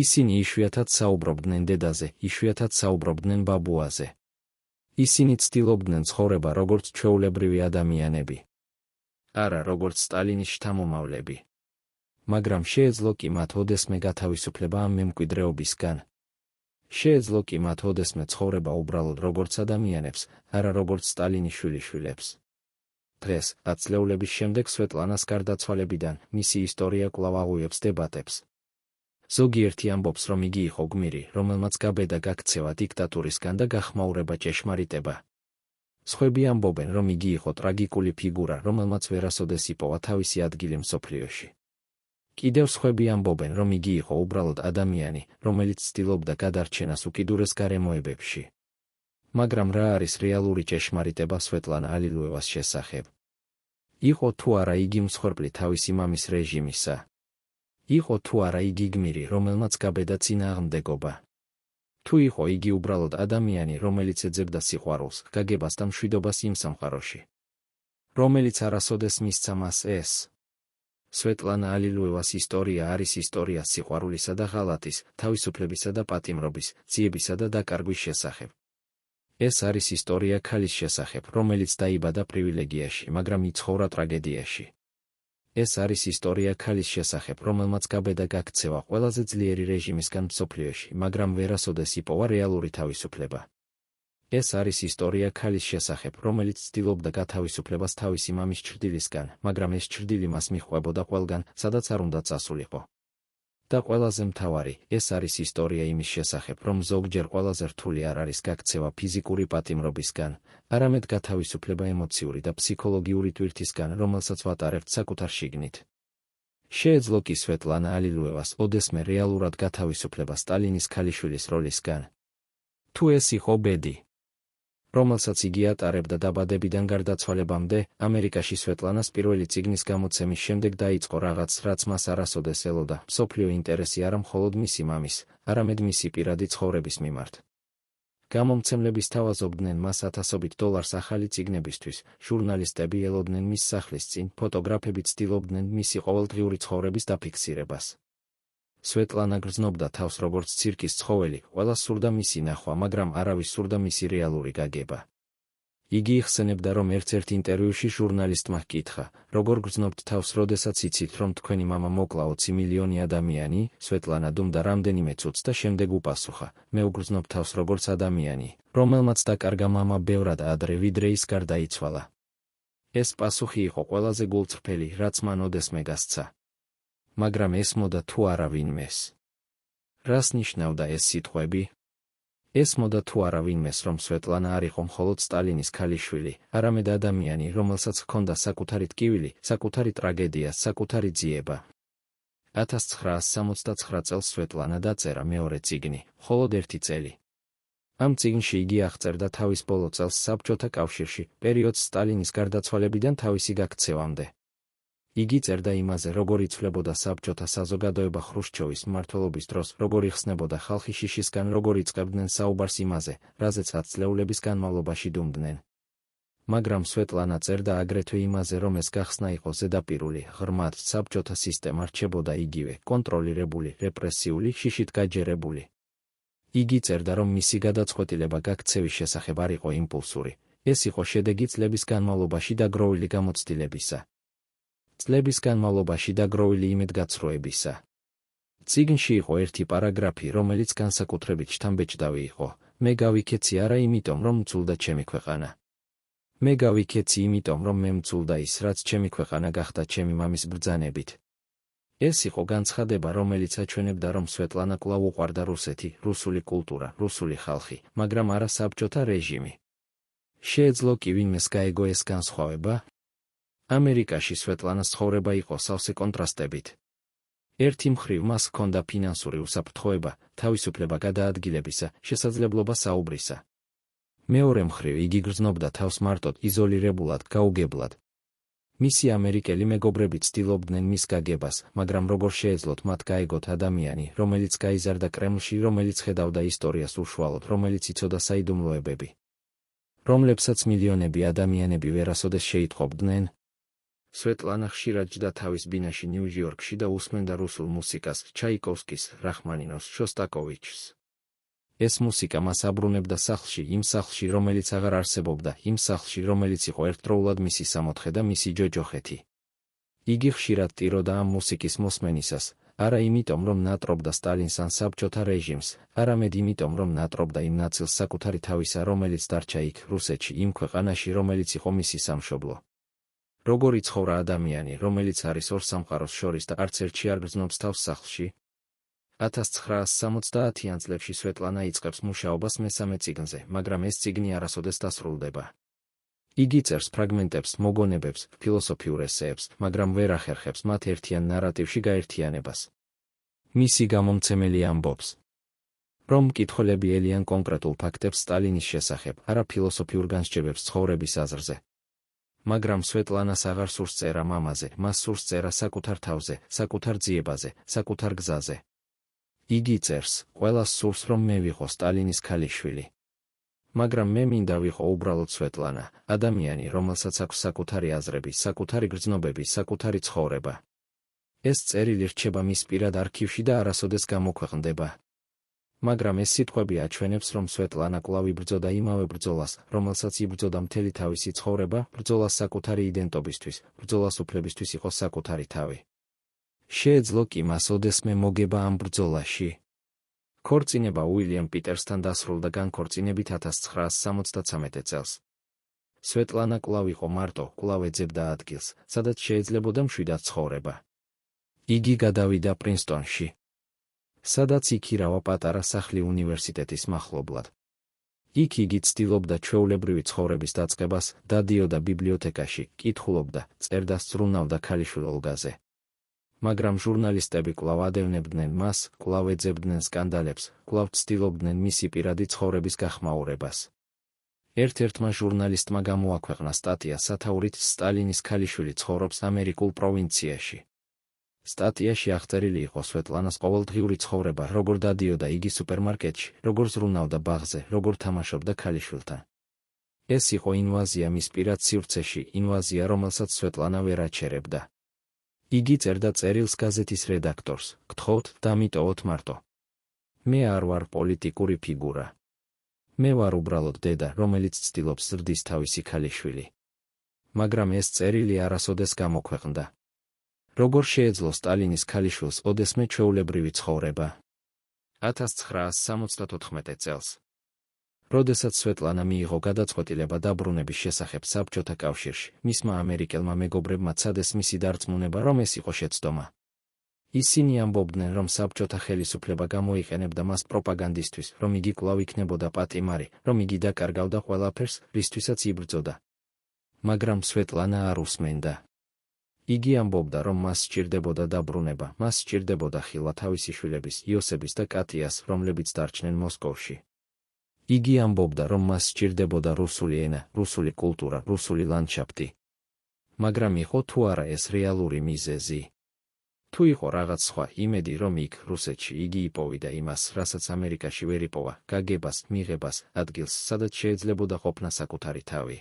ისინი იშვიათად საუბრობდნენ დედაზე, იშვიათად საუბრობდნენ ბაბუაზე. ისინი ცდილობდნენ ცხოვრება როგორც ჩვეულებრივი ადამიანები. არა როგორც სტალინის შთამომავლები. მაგრამ შეეძლო კი მათ ოდესმე გათავისუფლება ამ მემკვიდრეობისგან. შეეძლო კი მათ ოდესმე ცხოვრება უბრალოდ როგორც ადამიანებს, არა როგორც სტალინის შვილიშვილებს. დღეს, 10 წლეულების შემდეგ სვეტლანას გარდაცვალებიდან, მისი ისტორია კვლავ აღუევს დებატებს. ზოგიერთი ამბობს, რომ იგი იყო გმირი, რომელმაც გაბედა გაქცევა დიქტატურისგან და გახმაურება ჭეშმარიტება. სხვები ამბობენ, რომ იგი იყო ტრაგიკული ფიგურა, რომელმაც ვერასოდეს იპოვა თავისი ადგილი მსოფლიოში. კიდევ სხვები ამბობენ, რომ იგი იყო უბრალოდ ადამიანი, რომელიც ცდილობდა გადარჩენას უკიდურეს გარემოებებში. მაგრამ რა არის რეალური ჭეშმარიტება სვეტლანა ალილუევას შესახებ? იყო თუ არა იგი მსხვერპლი თავისი მამის რეჟიმისა? იყო თუ არა იგი გმირი, რომელმაც გაბედა წინააღმდეგობა? თუ იყო იგი უბრალოდ ადამიანი, რომელიც ეძებდა სიყვარულს, გაგებას და მშვიდობას იმ სამყაროში, რომელიც არასოდეს მისცა მას ეს? სვეტლანა ალილუევას ისტორია არის ისტორია სიყვარულისა და ღალატის, თავისუფლებისა და პატიმრობის, ძიებისა და დაკარგვის შესახებ. ეს არის ისტორია ქალის შესახებ, რომელიც დაიბადა პრივილეგიაში, მაგრამ იცხოვრა ტრაგედიაში. ეს არის ისტორია ქალის შესახებ, რომელმაც გაბედა გაქცევა ყველაზე ძლიერი რეჟიმისგან მსოფლიოში, მაგრამ ვერასოდეს იპოვა რეალური თავისუფლება. ეს არის ისტორია ქალის შესახებ, რომელიც ცდილობდა გათავისუფლებას თავისი მამის ჩრდილისგან, მაგრამ ეს ჩრდილი მას მიჰყვებოდა ყველგან, სადაც არ უნდა წასულიყო. და ყველაზე მთავარი, ეს არის ისტორია იმის შესახებ, რომ ზოგჯერ ყველაზე რთული არ არის გაქცევა ფიზიკური პატიმრობისგან, არამედ გათავისუფლება ემოციური და ფსიქოლოგიური ტვირთისგან, რომელსაც ვატარებთ საკუთარ შიგნით. შეეძლო კი სვეტლანა ალილუევას ოდესმე რეალურად გათავისუფლება სტალინის ქალიშვილის როლისგან? თუ ეს იყო ბედი, რომელსაც იგი ატარებდა დაბადებიდან გარდაცვალებამდე, ამერიკაში სვეტლანას პირველი წიგნის გამოცემის შემდეგ დაიწყო რაღაც, რაც მას არასოდეს ელოდა, მსოფლიო ინტერესი არა მხოლოდ მისი მამის, არამედ მისი პირადი ცხოვრების მიმართ. გამომცემლები სთავაზობდნენ მას $1000 ახალი წიგნებისთვის, ჟურნალისტები ელოდნენ მის სახლის წინ, ფოტოგრაფები ცდილობდნენ მისი ყოველდღიური ცხოვრების დაფიქსირებას. სვეტლანა გრძნობდა თავს როგორც ცირკის ცხოველი, ყველას სურდა მისი ნახვა, მაგრამ არავის სურდა მისი რეალური გაგება. იგი იხსენებდა, რომ ერთ-ერთ ინტერვიუში ჟურნალისტმა ჰკითხა, როგორ გრძნობთ თავს, როდესაც იცით, რომ თქვენი მამა მოკლა 20 მილიონი ადამიანი? სვეტლანა დუმდა რამდენიმე წუთს და შემდეგ უპასუხა, მე ვგრძნობ თავს როგორც ადამიანი, რომელმაც დაკარგა მამა ბევრად ადრე, ვიდრე ის გარდაიცვალა. ეს პასუხი იყო ყველაზე გულწრფელი, რაც მან ოდესმე გასცა. მაგრამ ესმოდა თუ არა ვინმეს. რას ნიშნავდა ეს სიტყვები? ესმოდა თუ არა ვინმეს, რომ სვეტლანა არ იყო მხოლოდ სტალინის ქალიშვილი, არამედ ადამიანი, რომელსაც ჰქონდა საკუთარი ტკივილი, საკუთარი ტრაგედია, საკუთარი ძიება. 1969 წელს სვეტლანა დაწერა მეორე წიგნი, მხოლოდ ერთი წელი. ამ წიგნში იგი აღწერდა თავის ბოლო წელს საბჭოთა კავშირში, პერიოდს სტალინის გარდაცვალებიდან თავისი გაქცევამდე. იგი წერდა იმაზე, როგორ იცვლებოდა საბჭოთა საზოგადოება ხრუშჩოვის მმართველობის დროს, როგორ იხსნებოდა ხალხი შიშისგან, როგორ იწყებდნენ საუბარს იმაზე, რაზეც 10 წლეულების განმავლობაში დუმდნენ. მაგრამ სვეტლანა წერდა აგრეთვე იმაზე, რომ ეს გახსნა იყო ზედაპირული, ღრმად საბჭოთა სისტემა რჩებოდა იგივე, კონტროლირებული, რეპრესიული, შიშით გაჯერებული. იგი წერდა, რომ მისი გადაწყვეტილება გაქცევის შესახებ არ იყო იმპულსური, ეს იყო შედეგი წლების განმავლობაში დაგროვილი გამოცდილებისა. წლების განმავლობაში დაგროვილი იმედგაცრუებისა. წიგნში იყო ერთი პარაგრაფი, რომელიც განსაკუთრებით შთამბეჭდავი იყო, მე გავიქეცი არა იმიტომ, რომ მცულდა ჩემი ქვეყანა. მე გავიქეცი იმიტომ, რომ მე მცულდა ის, რაც ჩემი ქვეყანა გახდა ჩემი მამის ბრძანებით. ეს იყო განცხადება, რომელიც აჩვენებდა, რომ სვეტლანა კვლავ უყვარდა რუსეთი, რუსული კულტურა, რუსული ხალხი, მაგრამ არა საბჭოთა რეჟიმი. შეეძლო კი ვინმეს გაეგო ეს განსხვავება? ამერიკაში სვეტლანას ცხოვრება იყო სავსე კონტრასტებით. ერთი მხრივ მას ჰქონდა ფინანსური უსაფრთხოება, თავისუფლება გადაადგილებისა, შესაძლებლობა საუბრისა. მეორე მხრივ იგი გრძნობდა თავს მარტოდ, იზოლირებულად, გაუგებლად. მისი ამერიკელი მეგობრები ცდილობდნენ მის გაგებას, მაგრამ როგორ შეეძლოთ მათ გაეგოთ ადამიანი, რომელიც გაიზარდა კრემლში, რომელიც ხედავდა ისტორიას უშუალოდ, რომელიც იცოდა საიდუმლოებები, რომლებსაც მილიონები ადამიანები ვერასოდეს შეიტყობდნენ? სვეტლანა ხშირად ჯდა თავის ბინაში ნიუ-იორკში და უსმენდა რუსულ მუსიკას, ჩაიკოვსკის, რახმანინოს, შოსტაკოვიჩს. ეს მუსიკა მას აბრუნებდა სახლში, იმ სახლში, რომელიც აღარ არსებობდა, იმ სახლში, რომელიც იყო ერთდროულად მისი სამოთხე და მისი ჯოჯოხეთი. იგი ხშირად ტიროდა ამ მუსიკის მოსმენისას, არა იმიტომ, რომ ნატრობდა სტალინს ან საბჭოთა რეჟიმს, არამედ იმიტომ, რომ ნატრობდა იმ ნაწილს საკუთარი თავისა, რომელიც დარჩა იქ, რუსეთში, იმ ქვეყანაში, რომელიც იყო მისი სამშობლო. როგორ იცხოვრა ადამიანი, რომელიც არის ორ სამყაროს შორის და არც ერთში არ გრძნობს თავს სახლში? 1970-იან წლებში სვეტლანა იწყებს მუშაობას მესამე წიგნზე, მაგრამ ეს წიგნი არასოდეს დასრულდება. იგი წერს ფრაგმენტებს, მოგონებებს, ფილოსოფიურ ესეებს, მაგრამ ვერ ახერხებს მათ ერთიან ნარატივში გაერთიანებას. მისი გამომცემელი ამბობს, რომ მკითხველები ელიან კონკრეტულ ფაქტებს სტალინის შესახებ, არა ფილოსოფიურ განსჯებებს ცხოვრების აზრზე. მაგრამ სვეტლანას აღარ სურს წერა მამაზე, მას სურს წერა საკუთარ თავზე, საკუთარ ძიებაზე, საკუთარ გზაზე. იგი წერს, ყველას სურს რომ მე ვიყო სტალინის ქალიშვილი. მაგრამ მე მინდა ვიყო უბრალოდ სვეტლანა, ადამიანი, რომელსაც აქვს საკუთარი აზრები, საკუთარი გრძნობები, საკუთარი ცხოვრება. ეს წერილი რჩება მის პირად არქივში და არასოდეს გამოქვეყნდება. მაგრამ ეს სიტყვები აჩვენებს, რომ სვეტლანა კვლავ იბრძოდა იმავე ბრძოლას, რომელსაც იბრძოდა მთელი თავისი ცხოვრება, ბრძოლას საკუთარი იდენტობისთვის, ბრძოლას უფლებისთვის იყო საკუთარი თავი. შეეძლო კი მას ოდესმე მოგება ამ ბრძოლაში. ქორწინება უილიამ პიტერსთან დასრულდა განქორწინებით 1973 წელს. სვეტლანა კვლავ იყო მარტო, კვლავ ეძებდა ადგილს, სადაც შეიძლებოდა მშვიდად ცხოვრება. იგი გადავიდა პრინსტონში, სადაც იქირავა პატარა სახლი უნივერსიტეტის მახლობლად. იქ იგი ცდილობდა ჩვეულებრივი ცხოვრების დაწყებას, დადიოდა ბიბლიოთეკაში, კითხულობდა, წერდა, ზრუნავდა ქალიშვილ ოლგაზე. მაგრამ ჟურნალისტები კვლავ ადევნებდნენ მას, კვლავ ეძებდნენ სკანდალებს, კვლავ ცდილობდნენ მისი პირადი ცხოვრების გახმაურებას. ერთ-ერთმა ჟურნალისტმა გამოაქვეყნა სტატია სათაურით სტალინის ქალიშვილი ცხოვრობს ამერიკულ პროვინციაში. სტატიაში აღწერილი იყო სვეტლანას ყოველდღიური ცხოვრება, როგორ დადიოდა იგი სუპერმარკეტში, როგორ ზრუნავდა ბაღზე, როგორ თამაშობდა ქალიშვილთან. ეს იყო ინვაზია მის პირად სივრცეში, ინვაზია, რომელსაც სვეტლანა ვერ აჩერებდა. იგი წერდა წერილს გაზეთის რედაქტორს, გთხოვთ, დამიტოვოთ მარტო. მე არ ვარ პოლიტიკური ფიგურა. მე ვარ უბრალოდ დედა, რომელიც ცდილობს ზრდის თავისი ქალიშვილი. მაგრამ ეს წერილი არასოდეს გამოქვეყნდა. როგორ შეეძლო სტალინის ქალიშვილს ოდესმე ჩვეულებრივი ცხოვრება? 1974 წელს. როდესაც სვეტლანა მიიღო გადაწყვეტილება დაბრუნების შესახებ საბჭოთა კავშირში, მისმა ამერიკელმა მეგობრებმა ცადეს მისი დარწმუნება, რომ ეს იყო შეცდომა. ისინი ამბობდნენ, რომ საბჭოთა ხელისუფლება გამოიყენებდა მას პროპაგანდისთვის, რომ იგი კვლავ იქნებოდა პატიმარი, რომ იგი დაკარგავდა ყველაფერს, რისთვისაც იბრძოდა. მაგრამ სვეტლანა არ უსმენდა. იგი ამბობდა, რომ მას სჭირდებოდა დაბრუნება, მას სჭირდებოდა ხილა თავისი შვილების, იოსების და კატიას, რომლებიც დარჩნენ მოსკოვში. იგი ამბობდა, რომ მას სჭირდებოდა რუსული ენა, რუსული კულტურა, რუსული ლანდშაფტი. მაგრამ იყო თუ არა ეს რეალური მიზეზი? თუ იყო რაღაც სხვა, იმედი, რომ იქ, რუსეთში, იგი იპოვიდა იმას, რასაც ამერიკაში ვერ იპოვა, გაგებას, მიღებას, ადგილს, სადაც შეიძლებოდა ყოფნა საკუთარი თავი.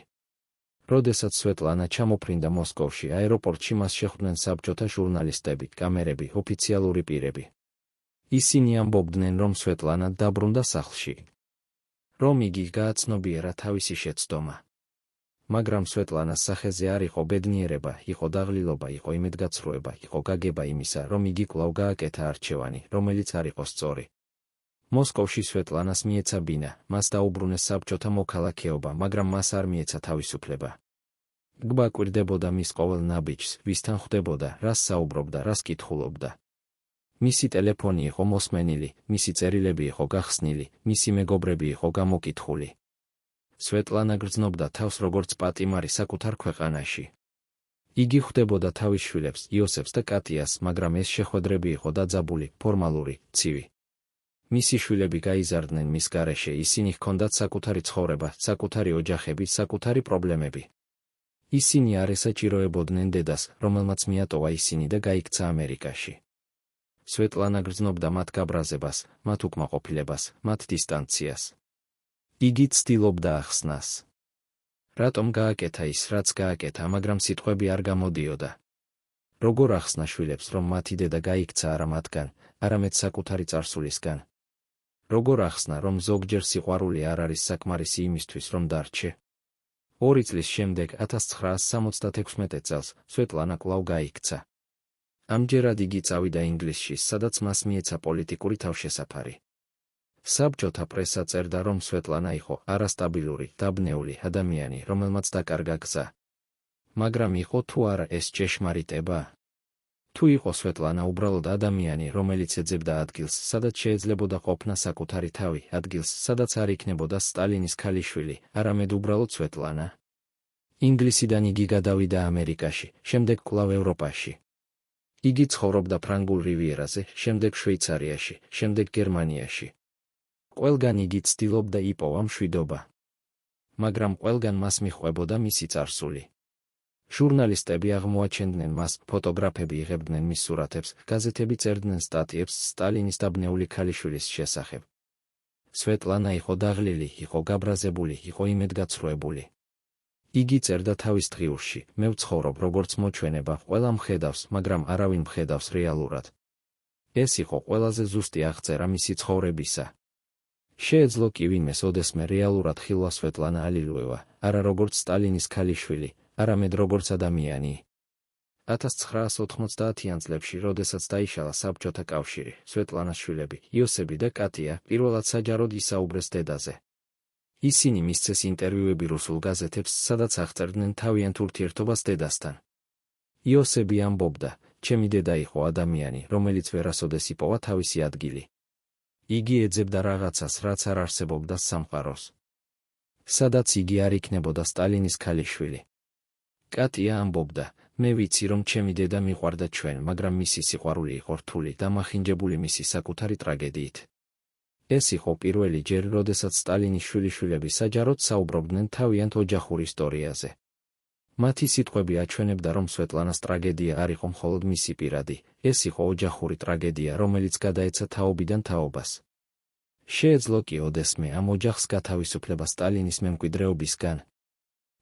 როდესაც სვეტლანა ჩამოფრინდა მოსკოვში, აეროპორტში მას შეხვდნენ საბჭოთა ჟურნალისტები, კამერები, ოფიციალური პირები. ისინი ამბობდნენ, რომ სვეტლანა დაბრუნდა სახლში, რომ იგი გააცნობიერა თავისი შეცდომა. მაგრამ სვეტლანას სახეზე არ იყო ბედნიერება, იყო დაღლილობა, იყო იმედგაცრუება, იყო გაგება იმისა, რომ იგი კვლავ გააკეთა არჩევანი, რომელიც არ იყო სწორი. მოსკოვში სვეტლანას მიეცა ბინა, მას დაუბრუნეს საბჭოთა მოქალაქეობა, მაგრამ მას არ მიეცა თავისუფლება. გბა კვირდებოდა მის ყოველ ნაბიჯს, ვისთან ხვდებოდა, რას საუბრობდა, რას კითხულობდა. მისი ტელეფონი იყო მოსმენილი, მისი წერილები იყო გახსნილი, მისი მეგობრები იყო გამოკითხული. სვეტლანა გრძნობდა თავს როგორც პატიმარი საკუთარ ქვეყანაში. იგი ხვდებოდა თავის შვილებს, იოსებს და კატიას, მაგრამ ეს შეხვედრები იყო დაძაბული, ფორმალური, ცივი. მისი შვილები გაიზარდნენ მის გარეშე, ისინი ჰქონდათ საკუთარი ცხოვრება, საკუთარი ოჯახები, საკუთარი პრობლემები. ისინი არ ესაჭიროებოდნენ დედას, რომელმაც მიატოვა ისინი და გაიქცა ამერიკაში. სვეტლანა გრძნობდა მათ გაბრაზებას, მათ უკმაყოფილებას, მათ დისტანციას. იგი ცდილობდა ახსნას. რატომ გააკეთა ის, რაც გააკეთა, მაგრამ სიტყვები არ გამოდიოდა. როგორ ახსნა შვილებს, რომ მათი დედა გაიქცა არა მათგან, არამედ საკუთარი წარსულისგან? როგორ ახსნა, რომ ზოგჯერ სიყვარული არ არის საკმარისი იმისთვის, რომ დარჩე? 2 წლის შემდეგ, 1976 წელს, სვეტლანა კვლავ გაიქცა. ამჯერად იგი წავიდა ინგლისში, სადაც მას მიეცა პოლიტიკური თავშესაფარი. საბჭოთა პრესა წერდა, რომ სვეტლანა იყო არასტაბილური, დაბნეული ადამიანი, რომელმაც დაკარგა გზა. მაგრამ იყო თუ არა ეს ჭეშმარიტება? თუ იყო სვეტლანა უბრალოდ ადამიანი, რომელიც ეძებდა ადგილს, სადაც შეიძლებოდა ყოფნა საკუთარი თავი, ადგილს, სადაც არ იქნებოდა სტალინის ქალიშვილი, არამედ უბრალოდ სვეტლანა. ინგლისიდან იგი გადავიდა ამერიკაში, შემდეგ კვლავ ევროპაში. იგი ცხოვრობდა ფრანგულ რივიერაზე, შემდეგ შვეიცარიაში, შემდეგ გერმანიაში. ყველგან იგი ცდილობდა იპოვა მშვიდობა. მაგრამ ყველგან მას მიჰყვებოდა მისი წარსული. ჟურნალისტები აღმოაჩენდნენ მას, ფოტოგრაფები იღებდნენ მის სურათებს, გაზეთები წერდნენ სტატიებს სტალინის დაბნეული ქალიშვილის შესახებ. სვეტლანა იყო დაღლილი, იყო გაბრაზებული, იყო იმედგაცრუებული. იგი წერდა თავის დღიურში: მე ვცხოვრობ როგორც მოჩვენება, ყველა მხედავს, მაგრამ არავინ მხედავს რეალურად. ეს იყო ყველაზე ზუსტი აღწერა მისი ცხოვრებისა. შეეძლო კი ვინმეს ოდესმე რეალურად ხილვა სვეტლანა ალილუევა, არა როგორც სტალინის ქალიშვილი, არამედ როგორც ადამიანი. 1990-იან წლებში, როდესაც დაიშალა საბჭოთა კავშირი, სვეტლანას შვილები, იოსები და კატია, პირველად საჯაროდ ისაუბრეს დედაზე. ისინი მისცეს ინტერვიუები რუსულ გაზეთებს, სადაც აღწერდნენ თავიანთ ურთიერთობას დედასთან. იოსები ამბობდა: ჩემი დედა იყო ადამიანი, რომელიც ვერასოდეს იპოვა თავისი ადგილი. იგი ეძებდა რაღაცას, რაც არ არსებობდა სამყაროს. სადაც იგი არ იქნებოდა სტალინის ქალიშვილი. კატია ამბობდა: მე ვიცი, რომ ჩემი დედა მიყვარდა ჩვენ, მაგრამ მისი სიყვარული იყო რთული, დამახინჯებული მისი საკუთარი ტრაგედიით. ეს იყო პირველი ჯერ, როდესაც სტალინის შვილიშვილები საჯაროდ საუბრობდნენ თავიანთ ოჯახურ ისტორიაზე. მათი სიტყვები აჩვენებდა, რომ სვეტლანას ტრაგედია არ იყო მხოლოდ მისი პირადი, ეს იყო ოჯახური ტრაგედია, რომელიც გადაეცა თაობიდან თაობას. შეეძლო კი ოდესმე ამ ოჯახს გათავისუფლება სტალინის მემკვიდრეობისგან.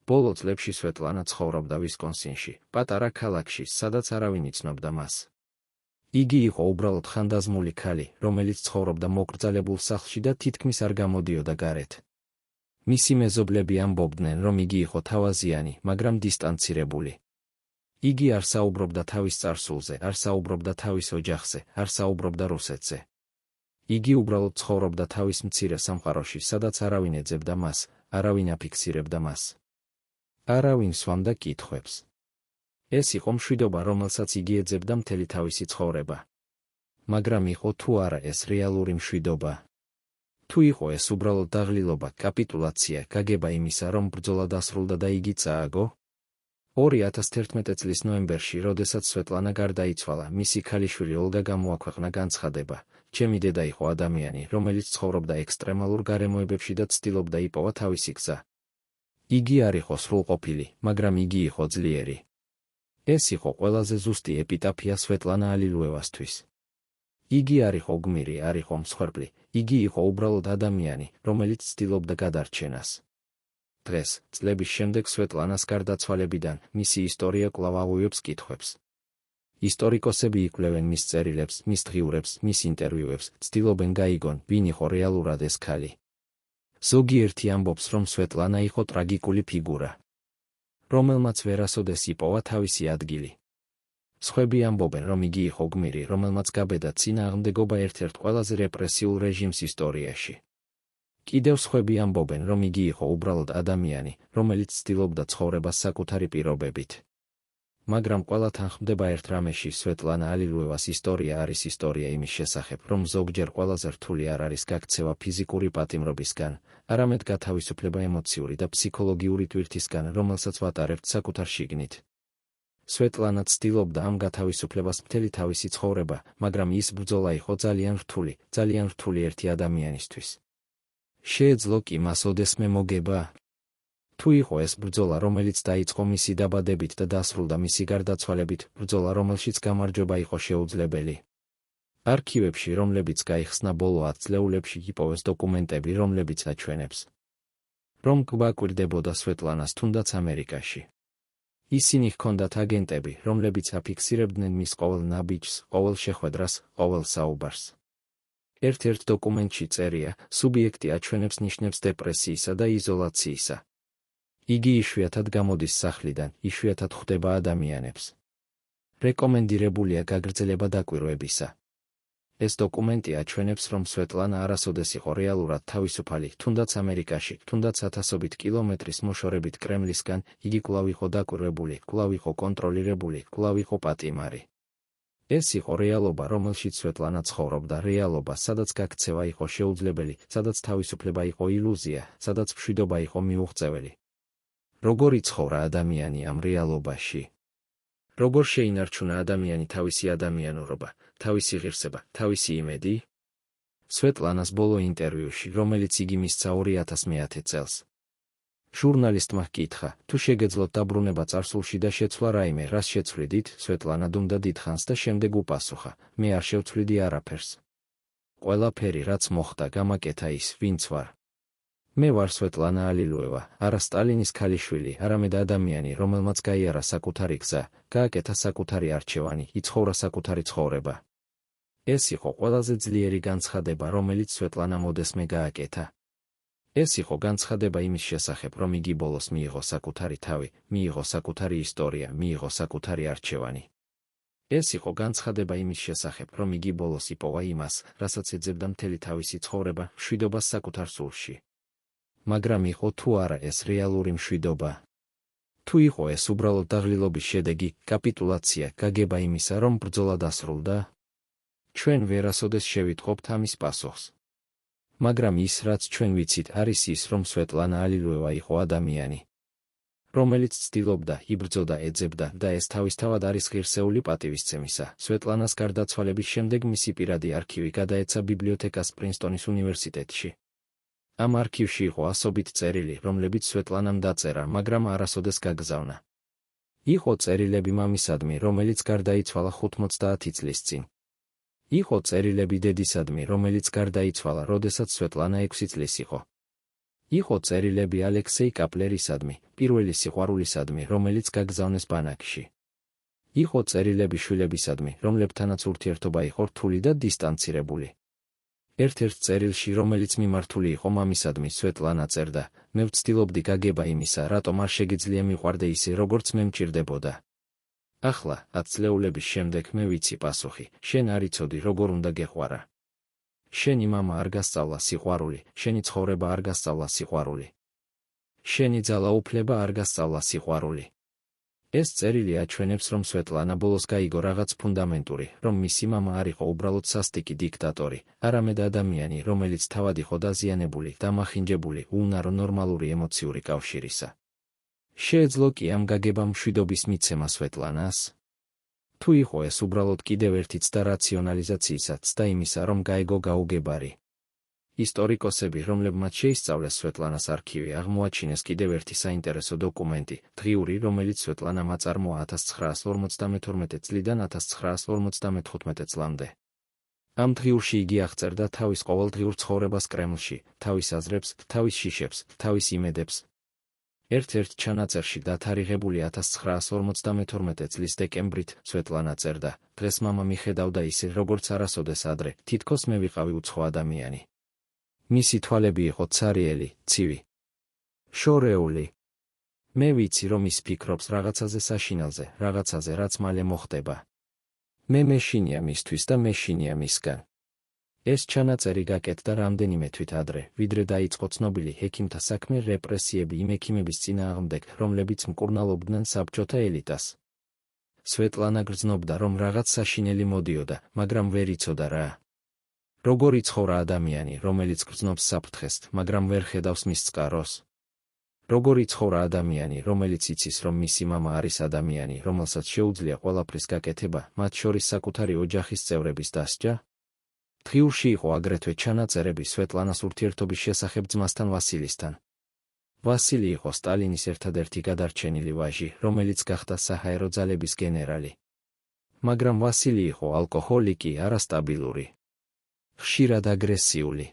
ბოლო წლებში სვეტლანა ცხოვრობდა ვისკონსინში, პატარა ქალაქში, სადაც არავინ იცნობდა მას. იგი იყო უბრალოდ ხანდაზმული ქალი, რომელიც ცხოვრობდა მოკრძალებულ სახლში და თითქმის არ გამოდიოდა გარეთ. მისი მეზობლები ამბობდნენ, რომ იგი იყო თავაზიანი, მაგრამ დისტანცირებული. იგი არ საუბრობდა თავის წარსულზე, არ საუბრობდა თავის ოჯახზე, არ საუბრობდა რუსეთზე. იგი უბრალოდ ცხოვრობდა თავის მცირე სამყაროში, სადაც არავინ ეძებდა მას, არავინ აფიქსირებდა მას. არავინ სვამდა კითხვებს. ეს იყო მშვიდობა, რომელსაც იგი ეძებდა მთელი თავისი ცხოვრება. მაგრამ იყო თუ არა ეს რეალური მშვიდობა? თუ იყო ეს უბრალოდ დაღლილობა, კაპიტულაცია, გაგება იმისა, რომ ბრძოლა დასრულდა და იგი წააგო? 2011 წლის ნოემბერში, როდესაც სვეტლანა გარდაიცვალა, მისი ქალიშვილი ოლგა გამოაქვეყნა განცხადება: ჩემი დედა იყო ადამიანი, რომელიც ცხოვრობდა ექსტრემალურ გარემოებებში და ცდილობდა იპოვა თავისი გზა. იგი არ იყო სრულყოფილი, მაგრამ იგი იყო ძლიერი. ეს იყო ყველაზე ზუსტი ეპიტაფია სვეტლანა ალილუევასთვის. იგი არ იყო გმირი, არ იყო მსხვერპლი, იგი იყო უბრალოდ ადამიანი, რომელიც ცდილობდა გადარჩენას. დღეს, წლების შემდეგ სვეტლანას გარდაცვალებიდან, მისი ისტორია კვლავ აღვივებს კითხვებს. ისტორიკოსები იკვლევენ მის წერილებს, მის დღიურებს, მის ინტერვიუებს, ცდილობენ გაიგონ, ვინ იყო რეალურად ეს ქალი. ზოგიერთი ამბობს, რომ სვეტლანა იყო ტრაგიკული ფიგურა, რომელმაც ვერასოდეს იპოვა თავისი ადგილი. სხვები ამბობენ, რომ იგი იყო გმირი, რომელმაც გაბედა წინააღმდეგობა ერთ-ერთ ყველაზე რეპრესიულ რეჟიმს ისტორიაში. კიდევ სხვები ამბობენ, რომ იგი იყო უბრალოდ ადამიანი, რომელიც ცდილობდა ცხოვრებას საკუთარი პირობებით. მაგრამ ყველა თანხმდება ერთ რამეში: სვეტლანა ალილუევას ისტორია არის ისტორია იმის შესახებ, რომ ზოგჯერ ყველაზე რთული არ არის გაქცევა ფიზიკური პატიმრობისგან, არამედ გათავისუფლება ემოციური და ფსიქოლოგიური ტვირთისგან, რომელსაც ვატარებთ საკუთარ შიგნით. სვეტლანა ცდილობდა ამ გათავისუფლებას მთელი თავისი ცხოვრება, მაგრამ ის ბრძოლა იყო ძალიან რთული ერთი ადამიანისთვის. შეეძლო კი მას ოდესმე მოგება? თუ იყო ეს ბრძოლა, რომელიც დაიწყო მისი დაბადებით და დასრულდა მისი გარდაცვალებით, ბრძოლა, რომელშიც გამარჯვება იყო შეუძლებელი. არქივებში, რომლებიც გაიხსნა ბოლო 10 წლეულებში, იპოვეს დოკუმენტები, რომლებიც აჩვენებს, რომ გვაკვირდებოდა სვეტლანას თუნდაც ამერიკაში. ისინი ჰქონდათ აგენტები, რომლებიც აფიქსირებდნენ მის ყოველ ნაბიჯს, ყოველ შეხვედრას, ყოველ საუბარს. ერთ-ერთ დოკუმენტში წერია: სუბიექტი აჩვენებს ნიშნებს დეპრესიისა და იზოლაციისა. იგი იშვიათად გამოდის სახლიდან, იშვიათად ხვდება ადამიანებს. რეკომენდირებულია გაგრძელება დაკვირვებისა. ეს დოკუმენტი აჩვენებს, რომ სვეტლანა არასოდეს იყო რეალურად თავისუფალი, თუნდაც ამერიკაში, თუნდაც ათასობით კილომეტრის მოშორებით კრემლისგან, იგი კვლავ იყო დაკვირვებული, კვლავ იყო კონტროლირებული, კვლავ იყო პატიმარი. ეს იყო რეალობა, რომელშიც სვეტლანა ცხოვრობდა, რეალობა, სადაც გაქცევა იყო შეუძლებელი, სადაც თავისუფლება იყო ილუზია, სადაც მშვიდობა იყო მიუღწეველი. როგორ იცხოვრა ადამიანი ამ რეალობაში? როგორ შეინარჩუნა ადამიანი თავისი ადამიანურობა, თავისი ღირსება, თავისი იმედი? სვეტლანას ბოლო ინტერვიუში, რომელიც იგი მისცა 2010 წელს, ჟურნალისტმა ჰკითხა, თუ შეგეძლოთ დაბრუნება წარსულში და შეცვლა რაიმე, რას შეცვლიდით, სვეტლანა დუმდა დიდხანს და შემდეგ უპასუხა, მე არ შევცვლიდი არაფერს. ყველაფერი, რაც მოხდა, გამაკეთა ის, ვინც ვარ. მე ვარ სვეტლანა ალილუევა, არა სტალინის ქალიშვილი, არამედ ადამიანი, რომელმაც გაიარა საკუთარი გზა, გააკეთა საკუთარი არჩევანი, იცხოვრა საკუთარი ცხოვრება. ეს იყო ყველაზე ძლიერი განცხადება, რომელიც სვეტლანამ ოდესმე გააკეთა. ეს იყო განცხადება იმის შესახებ, რომ იგი ბოლოს მიიღო საკუთარი თავი, მიიღო საკუთარი ისტორია, მიიღო საკუთარი არჩევანი. ეს იყო განცხადება იმის შესახებ, რომ იგი ბოლოს იპოვა იმას, რასაც ეძებდა მთელი თავისი ცხოვრება, მშვიდობას საკუთარ სულში. მაგრამ იყო თუ არა ეს რეალური მშვიდობა? თუ იყო ეს უბრალოდ დაღლილობის შედეგი, კაპიტულაცია, გაგება იმისა, რომ ბრძოლა დასრულდა? ჩვენ ვერასოდეს შევიტყობთ ამის პასუხს. მაგრამ ის, რაც ჩვენ ვიცით, არის ის, რომ სვეტლანა ალილუევა იყო ადამიანი, რომელიც ცდილობდა, იბრძოდა, ეძებდა და ეს თავისთავად არის ღირსეული პატივისცემისა. სვეტლანას გარდაცვალების შემდეგ მისი პირადი არქივი გადაეცა ბიბლიოთეკას პრინსტონის უნივერსიტეტში. ამ არქივში იყო ასობით წერილი, რომლებიც სვეტლანამ დაწერა, მაგრამ არასოდეს გაგზავნა. იყო წერილები მამისადმი, რომელიც გარდაიცვალა 95 წლის წინ. იყო წერილები დედისადმი, რომელიც გარდაიცვალა, როდესაც სვეტლანა 6 წლის იყო. იყო წერილები ალექსეი კაპლერისადმი, პირველი სიყვარულისადმი, რომელიც გაგზავნეს ბანაკში. იყო წერილები შვილებისადმი, რომლებთანაც ურთიერთობა იყო რთული და დისტანცირებული. ერთ-ერთ წერილში, რომელიც მიმართული იყო მამისადმი, სვეტლანა წერდა, მე ვცდილობდი გაგება იმისა, რატომ არ შეგიძლია მიყვარდე ისე, როგორც მე მჭირდებოდა. ახლა, 10 წლეულების შემდეგ მე ვიცი პასუხი, შენ არ იცოდი, როგორ უნდა გეყვარა. შენი მამა არ გასწავლა სიყვარული, შენი ცხოვრება არ გასწავლა სიყვარული. შენი ძალაუფლება არ გასწავლა სიყვარული. ეს წერილი აჩვენებს, რომ სვეტლანა ბოლოს გაიგო რაღაც ფუნდამენტური, რომ მისი მამა არ იყო უბრალოდ სასტიკი დიქტატორი, არამედ ადამიანი, რომელიც თავად იყო დაზიანებული, დამახინჯებული, უნარო ნორმალური ემოციური კავშირისა. შეეძლო კი ამ გაგებამ მშვიდობის მიცემა სვეტლანას? თუ იყო ეს უბრალოდ კიდევ ერთი ცდა რაციონალიზაციისაც და იმისა, რომ გაეგო გაუგებარი. ისტორიკოსები, რომლებმაც შეისწავლეს სვეტლანას არქივი, აღმოაჩინეს კიდევ ერთი საინტერესო დოკუმენტი, დღიური, რომელიც სვეტლანამ აწარმოა 1952 წლიდან 1955 წლამდე. ამ დღიურში იგი აღწერდა თავის ყოველდღიურ ცხოვრებას კრემლში, თავის აზრებს, თავის შიშებს, თავის იმედებს. ერთ-ერთ ჩანაწერში დათარიღებული 1952 წლის დეკემბრით სვეტლანა წერდა, დღეს მამა მიხედავდა ისე, როგორც არასოდეს ადრე, თითქოს მე ვიყავი უცხო ადამიანი. მისი თვალები იყო ცარიელი, ცივი, შორეული. მე ვიცი, რომ ის ფიქრობს რაღაცაზე საშინელზე, რაღაცაზე, რაც მალე მოხდება. მე მეშინია მისთვის და მეშინია მისგან. ეს ჩანაწერი გაკეთდა რამდენიმე თვით ადრე, ვიდრე დაიწყო ცნობილი ჰექიმთა საქმე რეპრესიები იმ ექიმების წინააღმდეგ, რომლებიც მკურნალობდნენ საბჭოთა ელიტას. სვეტლანა გრძნობდა, რომ რაღაც საშინელი მოდიოდა, მაგრამ ვერ იცოდა რა. როგორ იცხოვრა ადამიანი, რომელიც გრძნობს საფრთხეს, მაგრამ ვერ ხედავს მის წყაროს? როგორ იცხოვრა ადამიანი, რომელიც იცის, რომ მისი მამა არის ადამიანი, რომელსაც შეუძლია ყველაფრის გაკეთება, მათ შორის საკუთარი ოჯახის წევრების დასჯა? დღიურში იყო აგრეთვე ჩანაწერები სვეტლანას ურთიერთობის შესახებ ძმასთან ვასილისთან. ვასილი იყო სტალინის ერთადერთი გადარჩენილი ვაჟი, რომელიც გახდა საჰაერო ძალების გენერალი. მაგრამ ვასილი იყო ალკოჰოლიკი, არასტაბილური, ხშირად აგრესიული.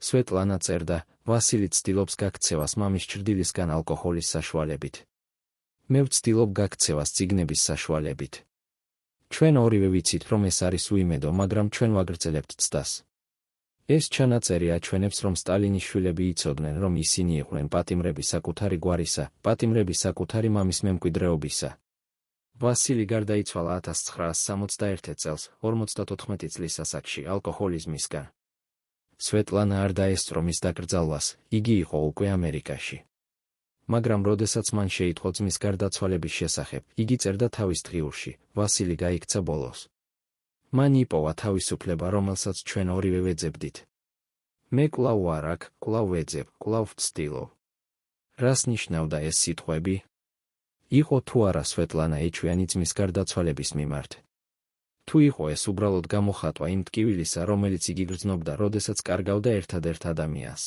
სვეტლანა წერდა, ვასილი ცდილობს გაქცევას მამის ჩრდილისგან ალკოჰოლის საშუალებით. მე ვცდილობ გაქცევას წიგნების საშუალებით. ჩვენ ორივე ვიცით, რომ ეს არის უიმედო, მაგრამ ჩვენ ვაგრძელებთ ცდას. ეს ჩანაწერი აჩვენებს, რომ სტალინის შვილები იცოდნენ, რომ ისინი იყვნენ პატიმრები საკუთარი გვარისა, პატიმრები საკუთარი მამის მემკვიდრეობისა. ვასილი გარდაიცვალა 1961 წელს, 54 წლის ასაკში, ალკოჰოლიზმისგან. სვეტლანა არ დაესწრო მის დაკრძალვას, იგი იყო უკვე ამერიკაში. მაგრამ როდესაც მან შეიტყო ძმის გარდაცვალების შესახებ, იგი წერდა თავის დღიურში, ვასილი გაიქცა ბოლოს. მან იპოვა თავისუფლება, რომელსაც ჩვენ ორივე ვეძებდით. მე კვლავ ვარ აქ, კვლავ ვეძებ, კვლავ ვცდილობ. რას ნიშნავდა ეს სიტყვები? იყო თუ არა სვეტლანა ეჩვიანი ძმის გარდაცვალების მიმართ? თუ იყო ეს უბრალოდ გამოხატვა იმ ტკივილისა, რომელიც იგი გრძნობდა, როდესაც კარგავდა ერთადერთ ადამიანს?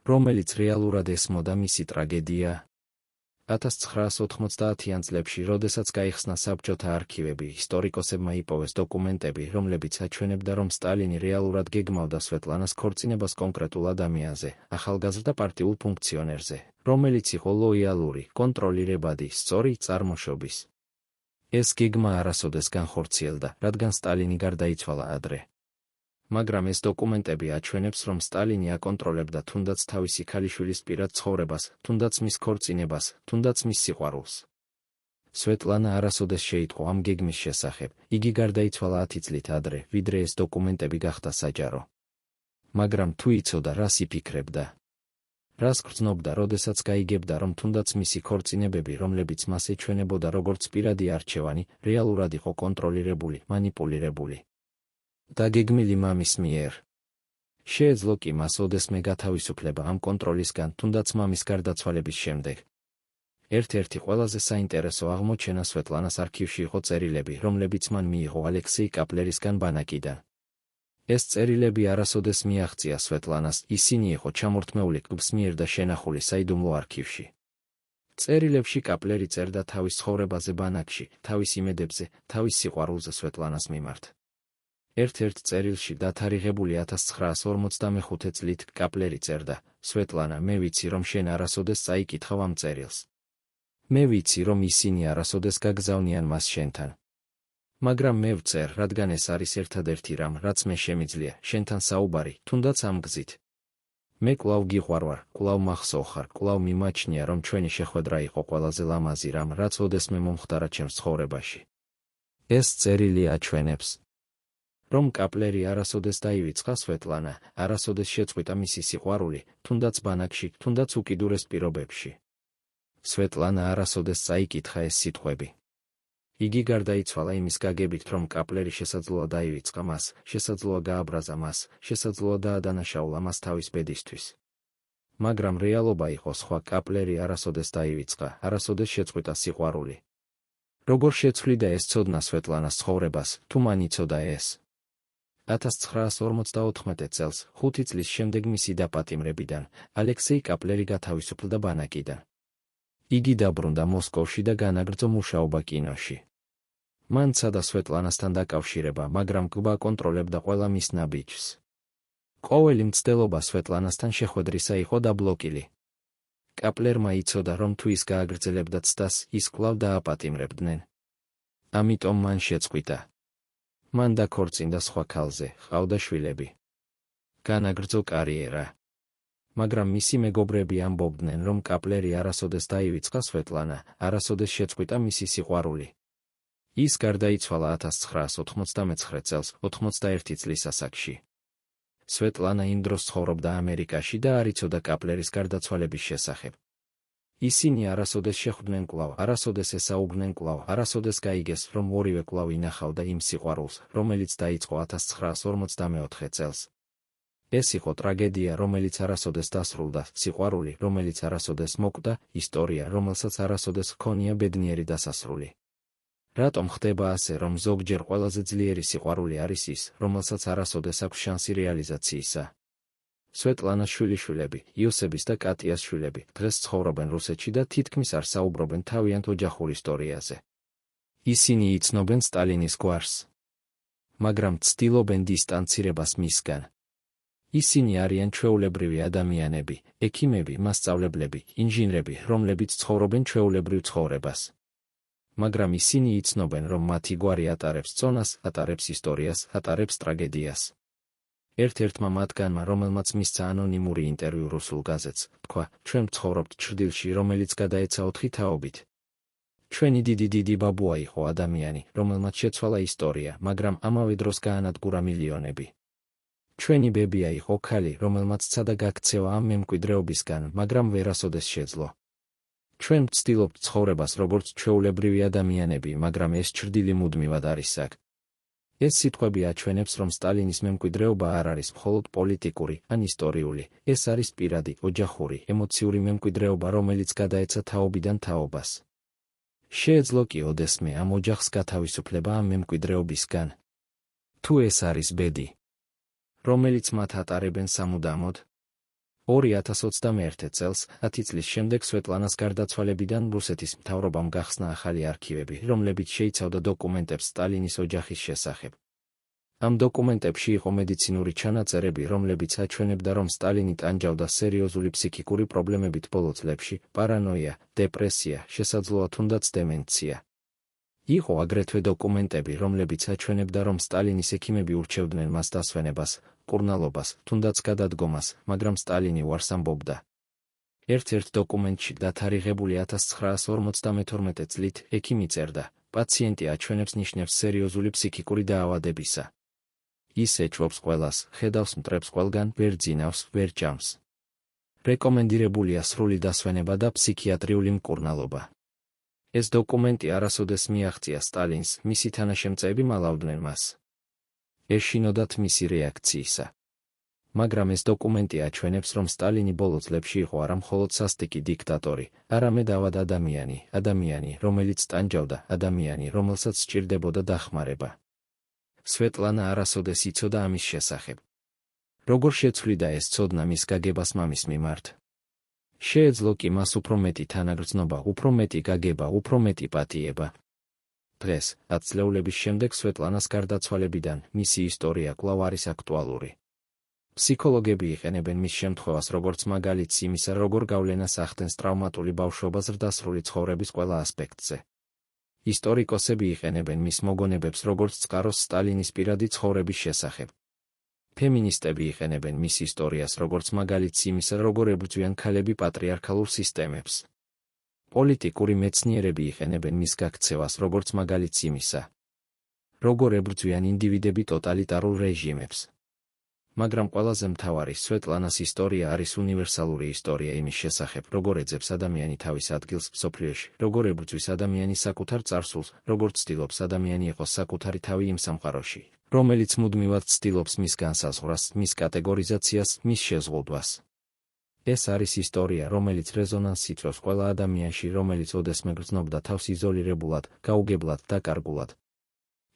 რომელიც რეალურად ესმოდა მისი ტრაგედია. 1990-იან წლებში, როდესაც გაიხსნა საბჭოთა არქივები, ისტორიკოსებმა იპოვეს დოკუმენტები, რომლებიც აჩვენებდა, რომ სტალინი რეალურად გეგმავდა სვეტლანას ქორწინებას კონკრეტულ ადამიანზე, ახალგაზრდა პარტიულ ფუნქციონერზე, რომელიც იყო ლოიალური, კონტროლირებადი, სწორი წარმოშობის. ეს გეგმა არასოდეს განხორციელდა, რადგან სტალინი გარდაიცვალა ადრე. მაგრამ ეს დოკუმენტები აჩვენებს, რომ სტალინი აკონტროლებდა თუნდაც თავისი ქალიშვილის პირად ცხოვრებას, თუნდაც მის ქორწინებას, თუნდაც მის სიყვარულს. სვეტლანა არასოდეს შეიტყო ამ გეგმის შესახებ, იგი გარდაიცვალა 10 წლით ადრე, ვიდრე ეს დოკუმენტები გახდა საჯარო. მაგრამ თუ იცოდა, რას იფიქრებდა, რას გრძნობდა, როდესაც გაიგებდა, რომ თუნდაც მისი ქორწინებები, რომლებიც მას ეჩვენებოდა როგორც პირადი არჩევანი, რეალურად იყო კონტროლირებული, მანიპულირებული. დაგეგმილი მამის მიერ. შეეძლო კი მას ოდესმე გათავისუფლება ამ კონტროლისგან, თუნდაც მამის გარდაცვალების შემდეგ. ერთ-ერთი ყველაზე საინტერესო აღმოჩენა სვეტლანას არქივში იყო წერილები, რომლებიც მან მიიღო ალექსეი კაპლერისგან ბანაკიდან. ეს წერილები არასოდეს მიაღწია სვეტლანას, ისინი იყო ჩამორთმეული კბის მიერ და შენახული საიდუმლო არქივში. წერილებში კაპლერი წერდა თავის ცხოვრებაზე ბანაკში, თავის იმედებზე, თავის სიყვარულზე სვეტლანას მიმართ. ერთ-ერთ წერილში, დათარიღებული 1945 წლით, კაპლერი წერდა: სვეტლანა, მე ვიცი, რომ შენ არასოდეს წაიკითხავ ამ წერილს. მე ვიცი, რომ ისინი არასოდეს გაგზავნიან მას შენთან. მაგრამ მე ვწერ, რადგან ეს არის ერთადერთი რამ, რაც მე შემიძლია, შენთან საუბარი, თუნდაც ამ გზით. მე კვლავ გიყვარვარ, კვლავ მახსოვხარ, კვლავ მიმაჩნია, რომ ჩვენი შეხვედრა იყო ყველაზე ლამაზი რამ, რაც ოდესმე მომხდარა ჩემს ცხოვრებაში. ეს წერილი აჩვენებს, რომ კაპლერი არასოდეს დაივიწყა სვეტლანა, არასოდეს შეწყვიტა მისი სიყვარული, თუნდაც ბანაკში, თუნდაც უკიდურეს პირობებში. სვეტლანა არასოდეს წაიკითხა ეს სიტყვები. იგი გარდაიცვალა იმის გაგებით, რომ კაპლერი შესაძლოა დაივიწყა მას, შესაძლოა გააბრაზა მას, შესაძლოა დაადანაშაულა მას თავის ბედისთვის. მაგრამ რეალობა იყო სხვა, კაპლერი არასოდეს დაივიწყა, არასოდეს შეწყვიტა სიყვარული. როგორ შეცვლიდა ეს ცოდნა სვეტლანას ცხოვრებას, თუ მან იცოდა ეს? 1954 წელს, 5 წლის შემდეგ მისი დაპატიმრებიდან, ალექსეი კაპლერი გათავისუფლდა ბანაკიდან. იგი დაბრუნდა მოსკოვში და განაგრძო მუშაობა კინოში. მან ცადა სვეტლანასთან დაკავშირება, მაგრამ კბა აკონტროლებდა ყველა მის ნაბიჯს. ყოველი მცდელობა სვეტლანასთან შეხვედრისა იყო დაბლოკილი. კაპლერმა იცოდა, რომ თუ ის გააგრძელებდა ცდას, ის კვლავ დააპატიმრებდნენ. ამიტომ მან შეწყვიტა. მან დაქორწინდა სხვა ქალზე, ჰყავდა შვილები. განაგრძო კარიერა. მაგრამ მისი მეგობრები ამბობდნენ, რომ კაპლერი არასოდეს დაივიწყა სვეტლანა, არასოდეს შეწყვიტა მისი სიყვარული. ის გარდაიცვალა 1999 წელს, 81 წლის ასაკში. სვეტლანა იმ დროს ცხოვრობდა ამერიკაში და არ იცოდა კაპლერის გარდაცვალების შესახებ. ისინი არასოდეს შეხვდნენ კვლავ, არასოდეს ესაუბრნენ კვლავ, არასოდეს გაიგეს, რომ ორივე კვლავ ინახავდა იმ სიყვარულს, რომელიც დაიწყო 1954 წელს. ეს იყო ტრაგედია, რომელიც არასოდეს დასრულდა, სიყვარული, რომელიც არასოდეს მოკვდა, ისტორია, რომელსაც არასოდეს ჰქონია ბედნიერი დასასრული. რატომ ხდება ასე, რომ ზოგჯერ ყველაზე ძლიერი სიყვარული არის ის, რომელსაც არასოდეს აქვს შანსი რეალიზაციისა? სვეტლანას შვილიშვილები, იოსების და კატიას შვილები, დღეს ცხოვრობენ რუსეთში და თითქმის არ საუბრობენ თავიანთ ოჯახურ ისტორიაზე. ისინი იცნობენ სტალინის გვარს, მაგრამ ცდილობენ დისტანცირებას მისგან. ისინი არიან ჩვეულებრივი ადამიანები, ექიმები, მასწავლებლები, ინჟინრები, რომლებიც ცხოვრობენ ჩვეულებრივ ცხოვრებას. მაგრამ ისინი იცნობენ, რომ მათი გვარი ატარებს წონას, ატარებს ისტორიას, ატარებს ტრაგედიას. ერთ-ერთმა მათგანმა, რომელმაც მისცა ანონიმური ინტერვიუ რუსულ გაზეთს, თქვა: ჩვენ ვცხოვრობთ ჩრდილში, რომელიც გადაეცა 4 თაობით. ჩვენი დიდი ბაბუა იყო ადამიანი, რომელმაც შეცვალა ისტორია, მაგრამ ამავე დროს გაანადგურა მილიონები. ჩვენი ბებია იყო ქალი, რომელმაც ცადა გაქცევა ამ მემკვიდრეობისგან, მაგრამ ვერასოდეს შეძლო. ჩვენ ვცდილობთ ცხოვრებას როგორც ჩვეულებრივი ადამიანები, მაგრამ ეს ჩრდილი მუდმივად არის აქ. ეს სიტყვები აჩვენებს, რომ სტალინის მემკვიდრეობა არ არის მხოლოდ პოლიტიკური ან ისტორიული, ეს არის პირადი, ოჯახური, ემოციური მემკვიდრეობა, რომელიც გადაეცა თაობიდან თაობას. შეეძლო კი ოდესმე ამ ოჯახს გათავისუფლება ამ მემკვიდრეობისგან. თუ ეს არის ბედი, რომელიც მათ ატარებენ სამუდამოდ, 2021 წელს 10 წლის შემდეგ სვეტლანას გარდაცვალებიდან რუსეთის მთავრობამ გახსნა ახალი არქივები, რომლებიც შეიცავდა დოკუმენტებს სტალინის ოჯახის შესახებ. ამ დოკუმენტებში იყო მედიცინური ჩანაწერები, რომლებიც აჩვენებდა, რომ სტალინი ტანჯავდა სერიოზული ფსიქიკური პრობლემებით ბოლო წლებში, პარანოია, დეპრესია, შესაძლოა თუნდაც დემენცია. იყო აგრეთვე დოკუმენტები, რომლებიც აჩვენებდა, რომ სტალინის ექიმები ურჩევდნენ მას დასვენებას, მკურნალობას, თუნდაც გადადგომას, მაგრამ სტალინი უარს ამბობდა. ერთ-ერთ დოკუმენტში დათარიღებული 1952 წლით ექიმი წერდა, პაციენტი აჩვენებს ნიშნებს სერიოზული ფსიქიკური დაავადებისა. ის ეჭვობს ყველას, ხედავს მტრებს ყველგან, ვერ ძინავს, ვერ ჭამს. რეკომენდირებულია სრული დასვენება და ფსიქიატრიული მკურნალობა. ეს დოკუმენტი არასოდეს მიაღწია სტალინს, მისი თანაშემწეები მალავდნენ მას. ეშინოდათ მისი რეაქციისა. მაგრამ ეს დოკუმენტი აჩვენებს, რომ სტალინი ბოლო წლებში იყო არა მხოლოდ სასტიკი დიქტატორი, არამედ ავად ადამიანი, რომელიც ტანჯავდა, ადამიანი, რომელსაც სჭირდებოდა დახმარება. სვეტლანა არასოდეს იცოდა ამის შესახებ. როგორ შეცვლიდა ეს ცოდნა მის გაგებას მამის მიმართ? შეეძლო კი მას უფრო მეტი თანაგრძნობა, უფრო მეტი გაგება, უფრო მეტი პატიება. დღეს, 10 წლეულების შემდეგ სვეტლანას გარდაცვალებიდან, მისი ისტორია კვლავ არის აქტუალური. ფსიქოლოგები იყენებენ მის შემთხვევას როგორც მაგალითს იმისა, როგორ გავლენას ახდენს ტრავმატული ბავშვობა ზრდასრული ცხოვრების ყველა ასპექტზე. ისტორიკოსები იყენებენ მის მოგონებებს როგორც წყაროს სტალინის პირადი ცხოვრების შესახებ. ფემინისტები იყენებენ მის ისტორიას როგორც მაგალითს იმისა, როგორ ებრძვიან ქალები პატრიარქალურ სისტემებს. პოლიტიკური მეცნიერები იყენებენ მის გაქცევას როგორც მაგალითს იმისა, როგორ ებრძვიან ინდივიდები ტოტალიტარულ რეჟიმებს. მაგრამ ყველაზე მთავარი სვეტლანას ისტორია არის უნივერსალური ისტორია იმის შესახებ, როგორ ეძებს ადამიანი თავის ადგილს მსოფლიოში, როგორ ებრძვის ადამიანი საკუთარ წარსულს, როგორ ცდილობს ადამიანი იყოს საკუთარი თავი იმ სამყაროში, რომელიც მუდმივად ცდილობს მის განსაზღვრას, მის კატეგორიზაციას, მის შეზღუდვას. ეს არის ისტორია, რომელიც რეზონანსს იწვევს ყველა ადამიანში, რომელიც ოდესმე გრძნობდა თავს იზოლირებულად, გაუგებლად და კარგულად.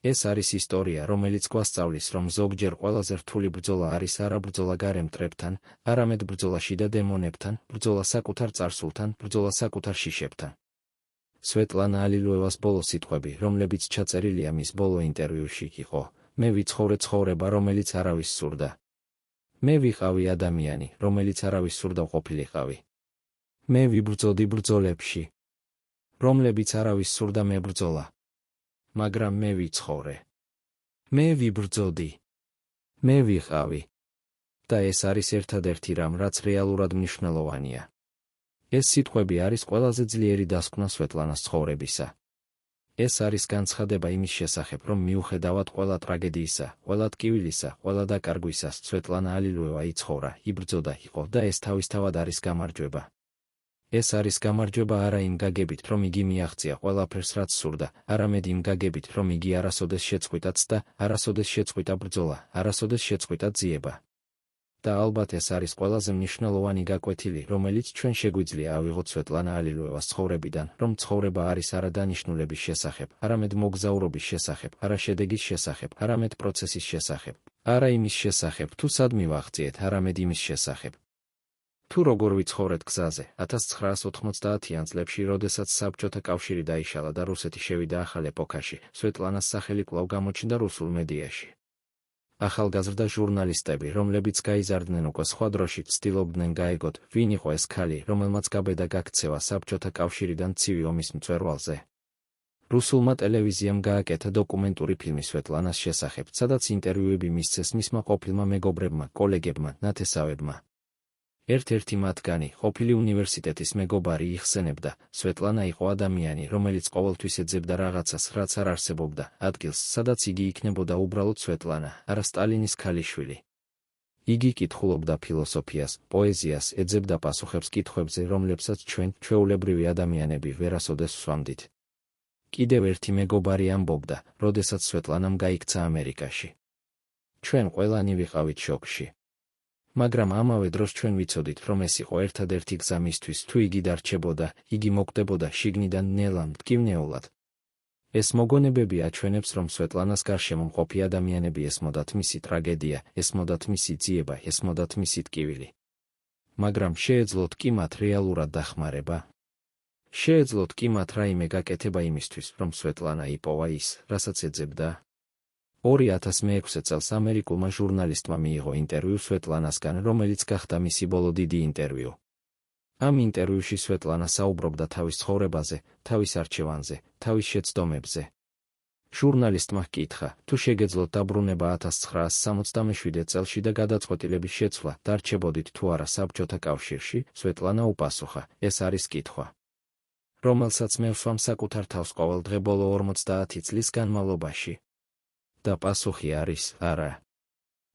ეს არის ისტორია, რომელიც გვასწავლის, რომ ზოგჯერ ყველაზე რთული ბრძოლა არის არა ბრძოლა გარე მტრებთან, არამედ ბრძოლა შიდა დემონებთან, ბრძოლა საკუთარ წარსულთან, ბრძოლა საკუთარ შიშებთან. სვეტლანა ალილუევას ბოლო სიტყვები, რომლებიც ჩაწერილია მის ბოლო ინტერვიუში, იყო: მე ვიცხოვრე ცხოვრება, რომელიც არავის სურდა. მე ვიყავი ადამიანი, რომელიც არავის სურდა ყოფილიყავი. მე ვიბრძოდი ბრძოლებში, რომლებიც არავის სურდა მებრძოლა. მაგრამ მე ვიცხოვრე. მე ვიბრძოდი. მე ვიყავი. და ეს არის ერთადერთი რამ, რაც რეალურად მნიშვნელოვანია. ეს სიტყვები არის ყველაზე ძლიერი დასკვნა სვეტლანას ცხოვრებისა. ეს არის განცხადება იმის შესახებ, რომ მიუხედავად ყველა ტრაგედიისა, ყველა ტკივილისა, ყველა დაკარგვისას, სვეტლანა ალილუევა იცხოვრა, იბრძოდა, იყო და ეს თავისთავად არის გამარჯვება. ეს არის გამარჯვება არა იმ გაგებით, რომ იგი მიაღწია ყველაფერს, რაც სურდა, არამედ იმ გაგებით, რომ იგი არასოდეს შეწყვიტა ცდა, არასოდეს შეწყვიტა ბრძოლა, არასოდეს შეწყვიტა ძიება. და ალბათ ეს არის ყველაზე მნიშვნელოვანი გაკვეთილი, რომელიც ჩვენ შეგვიძლია ავიღოთ სვეტლანა ალილუევას ცხოვრებიდან, რომ ცხოვრება არის არა დანიშნულების შესახებ, არამედ მოგზაურობის შესახებ, არა შედეგის შესახებ, არამედ პროცესის შესახებ, არა იმის შესახებ, თუ სად მივაღწიეთ, არამედ იმის შესახებ, თუ როგორ ვიცხოვრეთ გზაზე. 1990-იან წლებში, როდესაც საბჭოთა კავშირი დაიშალა და რუსეთი შევიდა ახალ ეპოქაში, სვეტლანას სახელი კვლავ გამოჩნდა რუსულ მედიაში. ახალგაზრდა ჟურნალისტები, რომლებიც გაიზარდნენ უკვე სხვა დროში, ცდილობდნენ გაეგოთ, ვინ იყო ეს ქალი, რომელმაც გაბედა გაქცევა საბჭოთა კავშირიდან ცივი ომის მწვერვალზე. რუსულმა ტელევიზიამ გააკეთა დოკუმენტური ფილმი სვეტლანას შესახებ, სადაც ინტერვიუები მისცეს მისმა ყოფილმა მეგობრებმა, კოლეგებმა, ნათესავებმა. ერთ-ერთი მათგანი, ყოფილი უნივერსიტეტის მეგობარი იხსენებდა, სვეტლანა იყო ადამიანი, რომელიც ყოველთვის ეძებდა რაღაცას, რაც არ არსებობდა, ადგილს, სადაც იგი იქნებოდა უბრალოდ სვეტლანა, არა სტალინის ქალიშვილი. იგი კითხულობდა ფილოსოფიას, პოეზიას, ეძებდა პასუხებს კითხვებზე, რომლებსაც ჩვენ, ჩვეულებრივი ადამიანები, ვერასოდეს ვსვამდით. კიდევ ერთი მეგობარი ამბობდა, როდესაც სვეტლანამ გაიქცა ამერიკაში. ჩვენ ყველანი ვიყავით შოკში. მაგრამ ამავე დროს ჩვენ ვიცოდით, რომ ეს იყო ერთადერთი გზა მისთვის, თუ იგი დარჩებოდა, იგი მოკვდებოდა შიგნიდან ნელა მტკივნეულად. ეს მოგონებები აჩვენებს, რომ სვეტლანას გარშემო მყოფი ადამიანები ესმოდათ მისი ტრაგედია, ესმოდათ მისი ძიება, ესმოდათ მისი ტკივილი. მაგრამ შეეძლოთ კი მათ რეალურად დახმარება? შეეძლოთ კი მათ რაიმე გაკეთება იმისთვის, რომ სვეტლანა იპოვა ის, რასაც ეძებდა? 2006 წელს ამერიკულმა ჟურნალისტმა მიიღო ინტერვიუ სვეტლანასგან, რომელიც გახდა მისი ბოლო დიდი ინტერვიუ. ამ ინტერვიუში სვეტლანა საუბრობდა თავის ცხოვრებაზე, თავის არჩევანზე, თავის შეცდომებზე. ჟურნალისტმა ჰკითხა, თუ შეგეძლოთ დაბრუნება 1967 წელში და გადაწყვეტილების შეცვლა, დარჩებოდით თუ არა საბჭოთა კავშირში? სვეტლანა უპასუხა, ეს არის კითხვა, რომელსაც მე ვსვამ საკუთარ თავს ყოველდღე ბოლო 50 წლის განმავლობაში. და პასუხი არის, არა.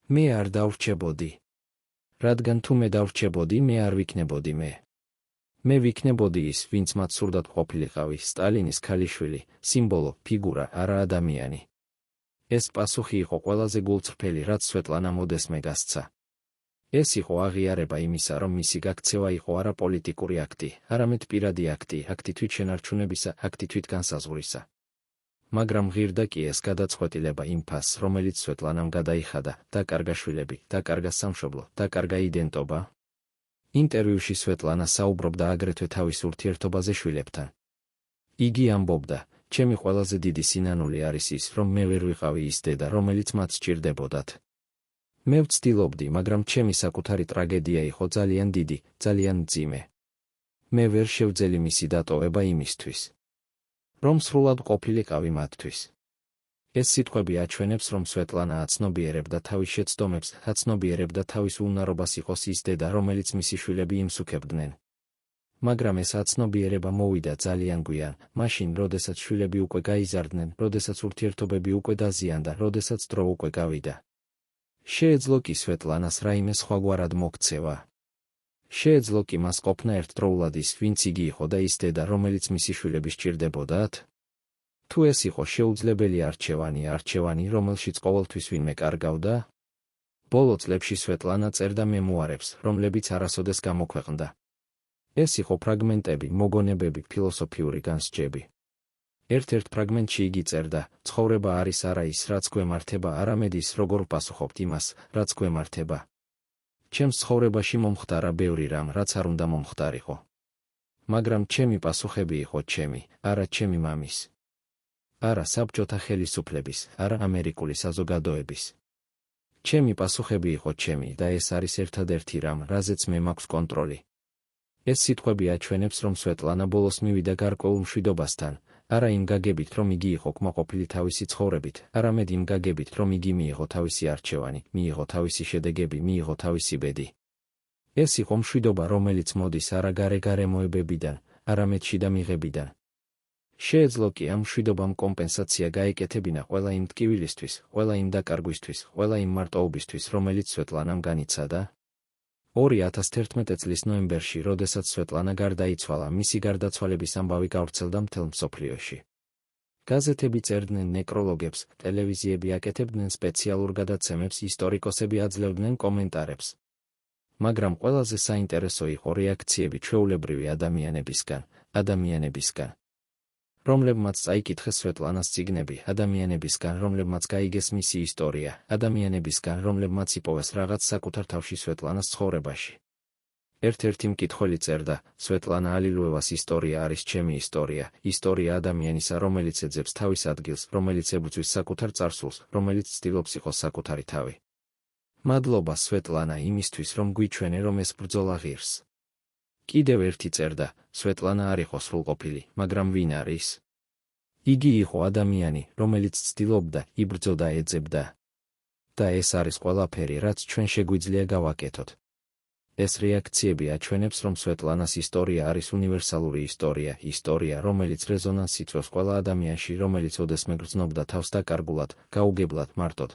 მე არ დავრჩებოდი. რადგან თუ მე დავრჩებოდი, მე არ ვიქნებოდი მე. მე ვიქნებოდი ის, ვინც მათ სურდათ ყოფილიყავი, სტალინის ქალიშვილი, სიმბოლო, ფიგურა, არა ადამიანი. ეს პასუხი იყო ყველაზე გულწრფელი, რაც სვეტლანამ ოდესმე გასცა. ეს იყო აღიარება იმისა, რომ მისი გაქცევა იყო არა პოლიტიკური აქტი, არამედ პირადი აქტი, აქტი თვითშენარჩუნებისა, აქტი თვითგანსაზღვრისა. მაგრამ ღირდა კი ეს გადაწყვეტილება იმ ფასს, რომელიც სვეტლანამ გადაიხადა, დაკარგა შვილები, დაკარგა სამშობლო, დაკარგა იდენტობა. ინტერვიუში სვეტლანა საუბრობდა აგრეთვე თავის ურთიერთობაზე შვილებთან. იგი ამბობდა, ჩემი ყველაზე დიდი სინანული არის ის, რომ მე ვერ ვიყავი ის დედა, რომელიც მათ სჭირდებოდათ. მე ვცდილობდი, მაგრამ ჩემი საკუთარი ტრაგედია იყო ძალიან დიდი, ძალიან მძიმე. მე ვერ შევძელი მისი დატოვება იმისთვის, რომ სრულად ყოფილიყავი მათთვის. ეს სიტყვები აჩვენებს, რომ სვეტლანა აცნობიერებდა თავის შეცდომებს, აცნობიერებდა თავის უნარობას იყოს ის დედა, რომელიც მისი შვილები იმსუქებდნენ. მაგრამ ეს აცნობიერება მოვიდა ძალიან გვიან, მაშინ, როდესაც შვილები უკვე გაიზარდნენ, როდესაც ურთიერთობები უკვე დაზიანდა, როდესაც დრო უკვე გავიდა. შეეძლო კი სვეტლანას რაიმე სხვაგვარად მოქცევა. შეეძლო კი მას ყოფნა ერთდროულად ის, ვინც იგი იყო და ის დედა, რომელიც მისი შვილები სჭირდებოდათ? თუ ეს იყო შეუძლებელი არჩევანი, რომელშიც ყოველთვის ვინმე კარგავდა? ბოლო წლებში სვეტლანა წერდა მემუარებს, რომლებიც არასოდეს გამოქვეყნდა. ეს იყო ფრაგმენტები, მოგონებები, ფილოსოფიური განსჯები. ერთ-ერთ ფრაგმენტში იგი წერდა, ცხოვრება არის არა ის, რაც გვემართება, არამედ ის, როგორ ვპასუხობთ იმას, რაც გვემართება. ჩემს ცხოვრებაში მომხდარა ბევრი რამ, რაც არ უნდა მომხდარიყო. მაგრამ ჩემი პასუხები იყო ჩემი, არა ჩემი მამის. არა საბჭოთა ხელისუფლების, არა ამერიკული საზოგადოების. ჩემი პასუხები იყო ჩემი და ეს არის ერთადერთი რამ, რაზეც მე მაქვს კონტროლი. ეს სიტყვები აჩვენებს, რომ სვეტლანა ბოლოს მივიდა გარკვეულ მშვიდობასთან, არა იმ გაგებით, რომ იგი იყო კმაყოფილი თავისი ცხოვრებით, არამედ იმ გაგებით, რომ იგი მიიღო თავისი არჩევანი, მიიღო თავისი შედეგები, მიიღო თავისი ბედი. ეს იყო მშვიდობა, რომელიც მოდის არა გარემოებებიდან, არამედ შიდა მიღებიდან. შეეძლო კი ამ მშვიდობამ კომპენსაცია გაეკეთებინა ყველა იმ ტკივილისთვის, ყველა იმ დაკარგვისთვის, ყველა იმ მარტოობისთვის, რომელიც სვეტლანამ განიცადა. 2011 წლის ნოემბერში, როდესაც სვეტლანა გარდაიცვალა, მისი გარდაცვალების ამბავი გავრცელდა მთელ მსოფლიოში. გაზეთები წერდნენ ნეკროლოგებს, ტელევიზიები აკეთებდნენ სპეციალურ გადაცემებს, ისტორიკოსები აძლევდნენ კომენტარებს. მაგრამ ყველაზე საინტერესო იყო რეაქციები ჩვეულებრივი ადამიანებისგან, რომლებმაც წაიკითხეს სვეტლანას წიგნები, ადამიანებისგან, რომლებმაც გაიგეს მისი ისტორია, ადამიანებისგან, რომლებმაც იპოვეს რაღაც საკუთარ თავში სვეტლანას ცხოვრებაში. ერთ-ერთი მკითხველი წერდა, სვეტლანა ალილუევას ისტორია არის ჩემი ისტორია, ისტორია ადამიანისა, რომელიც ეძებს თავის ადგილს, რომელიც ებრძვის საკუთარ წარსულს, რომელიც ცდილობს იყოს საკუთარი თავი. მადლობა სვეტლანა იმისთვის, რომ გვიჩვენე, რომ ეს ბრძოლა ღირს. კიდევ ერთი წერდა, სვეტლანა არ იყო სრულყოფილი, მაგრამ ვინ არის? იგი იყო ადამიანი, რომელიც ცდილობდა, იბრძოდა, ეძებდა. და ეს არის ყველაფერი, რაც ჩვენ შეგვიძლია გავაკეთოთ. ეს რეაქციები აჩვენებს, რომ სვეტლანას ისტორია არის უნივერსალური ისტორია, რომელიც რეზონანსს იწვევს ყველა ადამიანში, რომელიც ოდესმე გრძნობდა თავს დაკარგულად, გაუგებლად, მარტოდ.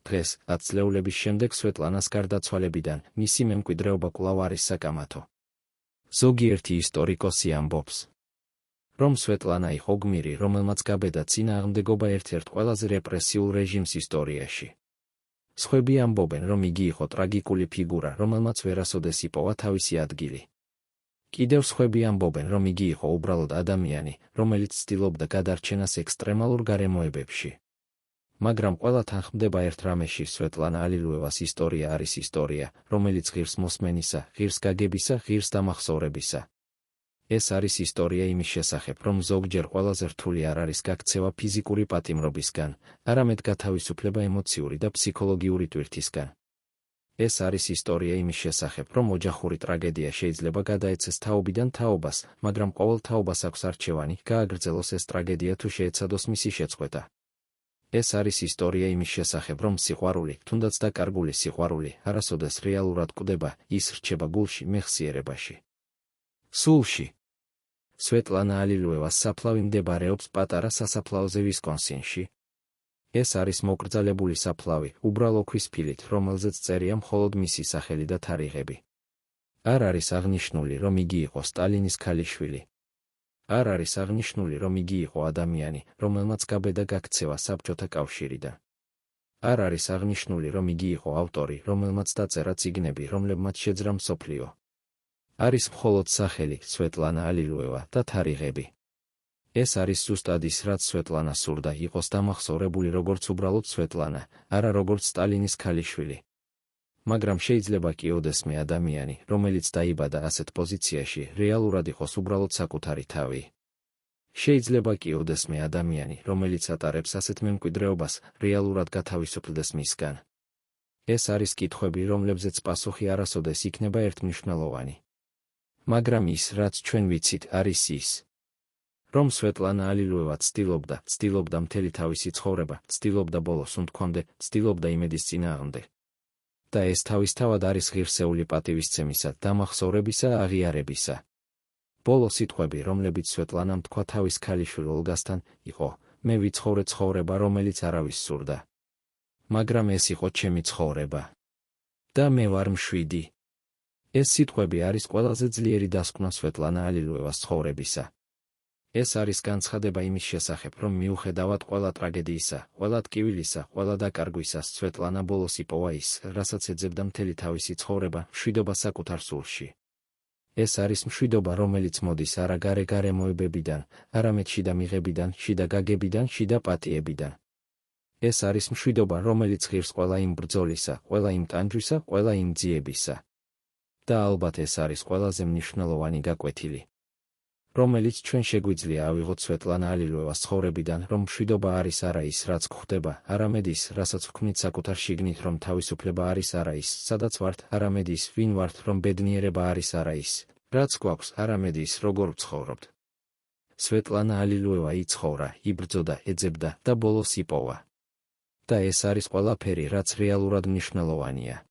დღეს, 10 წლეულების შემდეგ სვეტლანას გარდაცვალებიდან, მისი მემკვიდრეობა კვლავ არის საკამათო. ზოგიერთი ისტორიკოსი ამბობს, რომ სვეტლანა იყო გმირი, რომელმაც გაბედა წინააღმდეგობა ერთ-ერთ ყველაზე რეპრესიულ რეჟიმს ისტორიაში. სხვები ამბობენ, რომ იგი იყო ტრაგიკული ფიგურა, რომელმაც ვერასოდეს იპოვა თავისი ადგილი. კიდევ სხვები ამბობენ, რომ იგი იყო უბრალოდ ადამიანი, რომელიც ცდილობდა გადარჩენას ექსტრემალურ გარემოებებში. მაგრამ ყველა თანხმდება ერთ რამეში, სვეტლანა ალილუევას ისტორია არის ისტორია, რომელიც ღირს მოსმენისა, ღირს გაგებისა, ღირს დამახსოვრებისა. ეს არის ისტორია იმის შესახებ, რომ ზოგჯერ ყველაზე რთული არ არის გაქცევა ფიზიკური პატიმრობისგან, არამედ გათავისუფლება ემოციური და ფსიქოლოგიური ტვირთისგან. ეს არის ისტორია იმის შესახებ, რომ ოჯახური ტრაგედია შეიძლება გადაეცეს თაობიდან თაობას, მაგრამ ყოველ თაობას აქვს არჩევანი, გააგრძელოს ეს ტრაგედია თუ შეეცადოს მისი შეწყვეტა. ეს არის ისტორია იმის შესახებ, რომ სიყვარული, თუნდაც დაკარგული სიყვარული, არასოდეს რეალურად კვდება, ის რჩება გულში, მეხსიერებაში. სულში. სვეტლანა ალილუევას საფლავი მდებარეობს პატარა სასაფლაოზე ვისკონსინში. ეს არის მოკრძალებული საფლავი, უბრალო ქვის ფილით, რომელზეც წერია მხოლოდ მისი სახელი და თარიღები. არ არის აღნიშნული, რომ იგი იყო სტალინის ქალიშვილი. არ არის აღნიშნული, რომ იგი იყო ადამიანი, რომელმაც გაბედა გაქცევა საბჭოთა კავშირიდან. არ არის აღნიშნული, რომ იგი იყო ავტორი, რომელმაც დაწერა წიგნები, რომლებმაც შეძრა მსოფლიო. არის მხოლოდ სახელი, სვეტლანა ალილუევა და თარიღები. ეს არის ზუსტად ის, რაც სვეტლანა სურდა, იყოს დამახსოვრებული როგორც უბრალოდ სვეტლანა, არა როგორც სტალინის ქალიშვილი. მაგრამ შეიძლება კიდევ მე ადამიანი, რომელიც დაიბადა ასეთ პოზიციაში, რეალურად იყოს უბრალოდ საკუთარი თავი. შეიძლება კიდევ მე ადამიანი, რომელიც ატარებს ასეთ მემკვიდრეობას, რეალურად გათავისუფლდეს მისგან. ეს არის კითხვები, რომლებზეც პასუხი არასოდეს იქნება ერთმნიშვნელოვანი. მაგრამ ის, რაც ჩვენ ვიცით, არის ის, რომ სვეტლანა ალილუევა ცდილობდა მთელი თავისი ცხოვრება, ცდილობდა ბოლოს უთქვამდე, ცდილობდა იმედის წინააღმდეგ. და ეს თავისთავად არის ღირსეული პატივისცემისა, დამახსოვრებისა, აღიარებისა. ბოლო სიტყვები, რომლებიც სვეტლანამ თქვა თავის ქალიშვილ ოლგასთან, იყო: მე ვიცხოვრე ცხოვრება, რომელიც არავის სურდა. მაგრამ ეს იყო ჩემი ცხოვრება. და მე ვარ მშვიდი. ეს სიტყვები არის ყველაზე ძლიერი დასკვნა სვეტლანა ალილუევას ცხოვრებისა. ეს არის განცხადება იმის შესახებ, რომ მიუხედავად ყველა ტრაგედიისა, ყველა ტკივილისა, ყველა დაკარგვისა, სვეტლანა ბოლოს იპოვა ის, რასაც ეძებდა მთელი თავისი ცხოვრება, მშვიდობა საკუთარ სულში. ეს არის მშვიდობა, რომელიც მოდის არა გარე მოებებიდან, არამედ შიდა მიღებიდან, შიდა გაგებიდან, შიდა პატიებიდან. ეს არის მშვიდობა, რომელიც ღირს ყველა იმ ბრძოლისა, ყველა იმ ტანჯვისა, ყველა იმ ძიებისა. და ალბათ ეს არის ყველაზე მნიშვნელოვანი გაკვეთილი, რომელიც ჩვენ შეგვიძლია ავიღოთ სვეტლანა ალილუევას ცხოვრებიდან, რომ მშვიდობა არის არა ის, რაც გვხვდება, არამედ ის, რასაც ვქმნით საკუთარ შიგნით, რომ თავისუფლება არის არა ის, სადაც ვართ, არამედ ის, ვინ ვართ, რომ ბედნიერება არის არა ის, რაც გვაქვს, არამედ ის, როგორ ვცხოვრობთ. სვეტლანა ალილუევა იცხოვრა, იბრძოდა, ეძებდა და ბოლოს იპოვა. და ეს არის ყველაფერი, რაც რეალურად მნიშვნელოვანია.